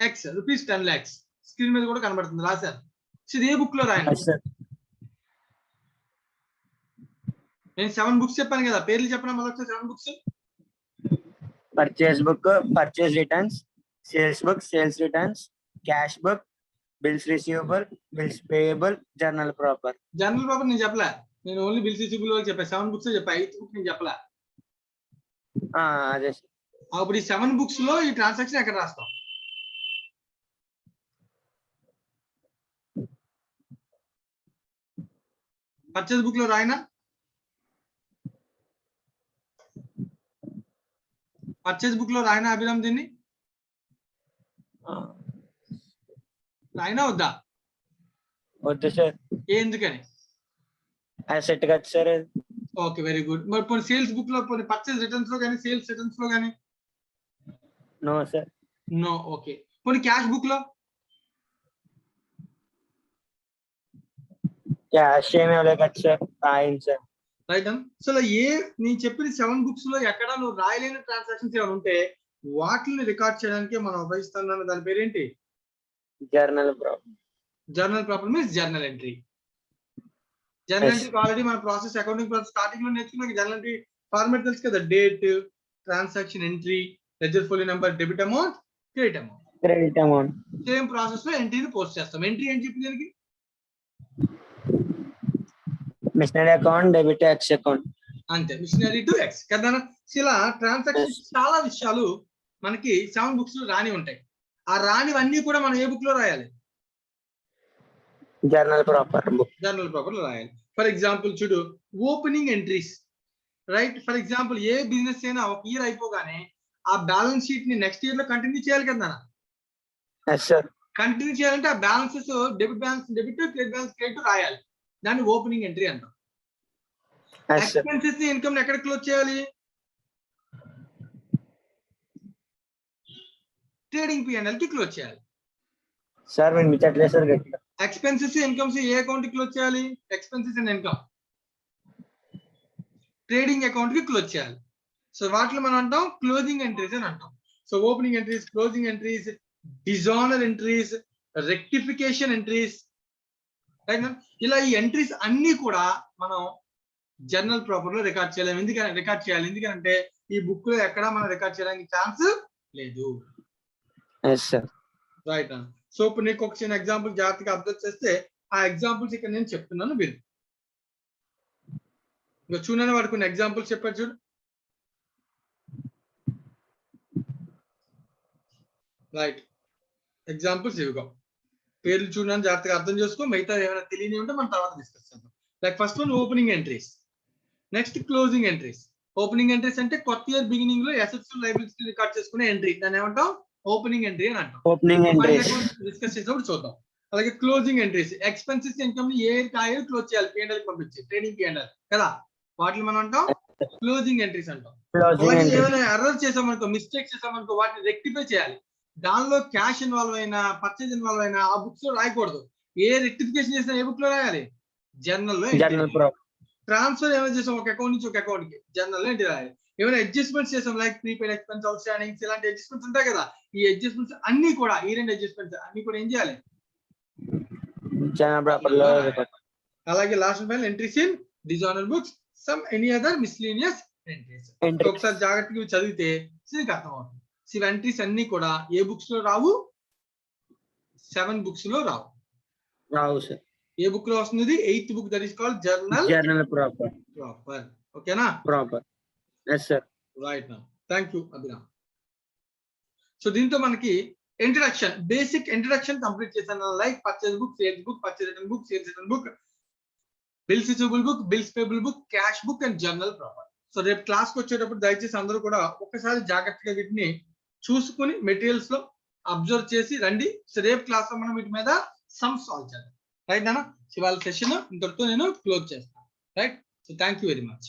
X rupees 10 lakhs. Screen మీద కూడా కనబడుతుంది, రాశాను. సో ఇది ఏ బుక్ లో రాయను? నేను 7 బుక్స్ చెప్పాను కదా, పేర్లు చెప్పిన మళ్ళీ ఒకసారి 7 books. Purchase book, purchase returns, sales book, sales returns, cash book, bills receivable, bills payable, journal proper. Journal proper నేను చెప్పలే, నేను ఓన్లీ బిల్స్ రిసీవబుల్ వరకు చెప్పా. 7 బుక్స్ చెప్పా, 8th బుక్ నేను చెప్పలే. అదే సార్. అప్పుడు ఈ 7 బుక్స్ లో ఈ ట్రాన్సాక్షన్ ఎక్కడ రాస్తాం? పర్చేస్ బుక్ లో రాయనా? పర్చేస్ బుక్ లో రాయనా అభిరామ్ దీన్ని? రాయనా వద్దా? వద్దు సార్. ఎందుకని? అసెట్ కదా సార్. Okay, very good. మరి కొన్ని సేల్స్ బుక్ లో, కొన్ని పర్చేస్ రిటర్న్స్ లో కానీ, సేల్స్ రిటర్న్స్ లో కానీ? No sir. నో. ఓకే, కొన్ని క్యాష్ బుక్ లో? క్యాష్ ఏమి ఇవ్వలేదు కదా సార్, రాయండి సార్. రైట్. సో ఏ నేను చెప్పిన 7 బుక్స్ లో ఎక్కడ నువ్వు రాయలేని ట్రాన్సాక్షన్స్ ఏమైనా ఉంటే వాటిని రికార్డ్ చేయడానికి మనం ఉపయోగిస్తున్నాను. దాని పేరేంటి? Journal proper. Journal proper means journal entry. Journal entry already మన ప్రాసెస్, అకౌంటింగ్ ప్రాసెస్ స్టార్టింగ్ లో నేర్చుకున్నాక జర్నల్ ఎంట్రీ ఫార్మాట్ తెలుసు కదా. Date, transaction entry, ledger folio number, debit amount, credit amount. Credit amount same process లో ఎంట్రీని పోస్ట్ చేస్తాం. ఎంట్రీ ఏం చెప్పి దీనికి? Machinery account, debit X account. అంతే, మిషనరీ టు ఎక్స్ కదా. ఇలా ట్రాన్సాక్షన్ చాలా విషయాలు మనకి 7 బుక్స్ లో రాని ఉంటాయి. ఆ రానివన్నీ కూడా మనం ఏ బుక్ లో రాయాలి? Journal proper book. Journal proper లో రాయాలి. ఫర్ ఎగ్జాంపుల్ చూడు, opening entries. Right, for example A business అయినా ఒక ఇయర్ అయిపోగానే ఆ బ్యాలెన్స్ షీట్ ని నెక్స్ట్ ఇయర్ లో కంటిన్యూ చేయాలి కదా. సార్ కంటిన్యూ చేయాలంటే ఆ balances debit balance debit, credit balance credit రాయాలి. దాన్ని ఓపెనింగ్ ఎంట్రీ అంటాం. ఎక్స్పెన్సెస్ ఇన్కమ్ ఎక్కడ క్లోజ్ చేయాలి? ట్రేడింగ్ P&L కి క్లోజ్ చేయాలి. సార్ వినిపించట్లేదు సార్ గట్టిగా. ఎక్స్పెన్సెస్ ఇన్కమ్స్ ఏ అకౌంట్ కి క్లోజ్ చేయాలి? Expenses and income trading account కి క్లోజ్ చేయాలి. సో వాటిలో మనం అంటాం క్లోజింగ్ ఎంట్రీస్ అని అంటాం. So opening entries, closing entries, dishonour entries, rectification entries. ఇలా ఈ ఎంట్రీస్ అన్ని కూడా మనం జర్నల్ ప్రాపర్ లో రికార్డ్ చేయలేము. ఎందుకని రికార్డ్ చేయాలి? ఎందుకంటే ఈ బుక్ లో ఎక్కడ మనం రికార్డ్ చేయడానికి ఛాన్స్ లేదు. రైట్. సో ఇప్పుడు నీకు ఒక చిన్న ఎగ్జాంపుల్ జాగ్రత్తగా అబ్జర్వ్ చేస్తే ఆ ఎగ్జాంపుల్స్ ఇక్కడ నేను చెప్తున్నాను మీరు. ఇంకా చూడని వాడు కొన్ని ఎగ్జాంపుల్స్ చెప్పారు చూడు. రైట్, ఎగ్జాంపుల్స్ ఇవిగో. పేర్లు చూడడానికి జాగ్రత్తగా అర్థం చేసుకో. మిగతా ఏమైనా తెలియని ఉంటే మనం తర్వాత డిస్కస్ చేద్దాం. Like first one opening entries, next closing entries. Opening entries అంటే కొత్త ఇయర్ బిగినింగ్ లో అసెట్స్ లయబిలిటీస్ రికార్డ్ చేసుకునే ఎంట్రీ. దాన్ని ఏమంటాం? ఓపెనింగ్ ఎంట్రీ అని అంటాం. ఓపెనింగ్ ఎంట్రీస్ డిస్కస్ చేసినప్పుడు చూద్దాం. అలాగే క్లోజింగ్ ఎంట్రీస్, ఎక్స్పెన్సెస్ ఇన్కమ్ ని ఏ ఇయర్ క్లోజ్ చేయాలి? P&L కి పంపించి ట్రేడింగ్ P&L కదా. వాటిని మనం అంటాం క్లోజింగ్ ఎంట్రీస్ అంటాం. అలాగే ఏమైనా ఎర్రర్ చేసామనుకో, మిస్టేక్స్ చేసామనుకో, వాటిని రెక్టిఫై చేయాలి. దానిలో క్యాష్ ఇన్వాల్వ్ అయినా, పర్చేజ్ ఇన్వాల్వ్ అయినా ఆ బుక్స్ లో రాయకూడదు. ఏ రెక్టిఫికేషన్ చేసినా ఏ బుక్ లో రాయాలి? జర్నల్ లో. ట్రాన్స్ఫర్ ఏమైనా చేసాం ఒక అకౌంట్ నుంచి ఒక అకౌంట్ కి, జర్నల్ లో ఎంట్రీ రాయాలి. ఏమైనా అడ్జస్ట్మెంట్స్ చేసాం like prepaid expense, out standings, ఇలాంటి అడ్జస్ట్మెంట్స్ ఉంటాయి కదా. ఈ అడ్జస్ట్మెంట్స్ అన్ని కూడా, ఈ 2 అడ్జస్ట్మెంట్స్ అన్ని కూడా ఏం చేయాలి? జర్నల్ ప్రాపర్ లో. అలాగే last final entries in dishonour books, some any other miscellaneous entries. ఒకసారి జాగ్రత్తగా చదివితే నీకు అర్థం అవుతుంది. ఎంట్రీస్ అన్ని కూడా ఏ బుక్స్ లో రావు? 7 బుక్స్ లో రావు. సార్ ఏ బుక్ లో వస్తుంది? 8th book, that is called journal proper. ఓకేనా? ప్రాపర్. Yes sir. రైట్ నా థ్యాంక్ యూ అభిరామ్. సో దీంతో మనకి ఇంట్రడక్షన్, బేసిక్ ఇంట్రడక్షన్ కంప్లీట్ చేశాను. Like purchase book, sales book, purchase return book, sales return book, bills receivable book, bills payable book, cash book and journal proper. So రేపు క్లాస్కి వచ్చేటప్పుడు దయచేసి అందరూ కూడా ఒక్కసారి జాగ్రత్తగా వీటిని చూసుకుని మెటీరియల్స్ లో అబ్జర్వ్ చేసి రండి. సో రేపు క్లాస్ లో మనం వీటి మీద సమ్ సాల్వ్ చేద్దాం. రైట్ నాన్న. ఇవాళ సెషన్ ఇంతటితో నేను క్లోజ్ చేస్తాను. Right. So thank you very much.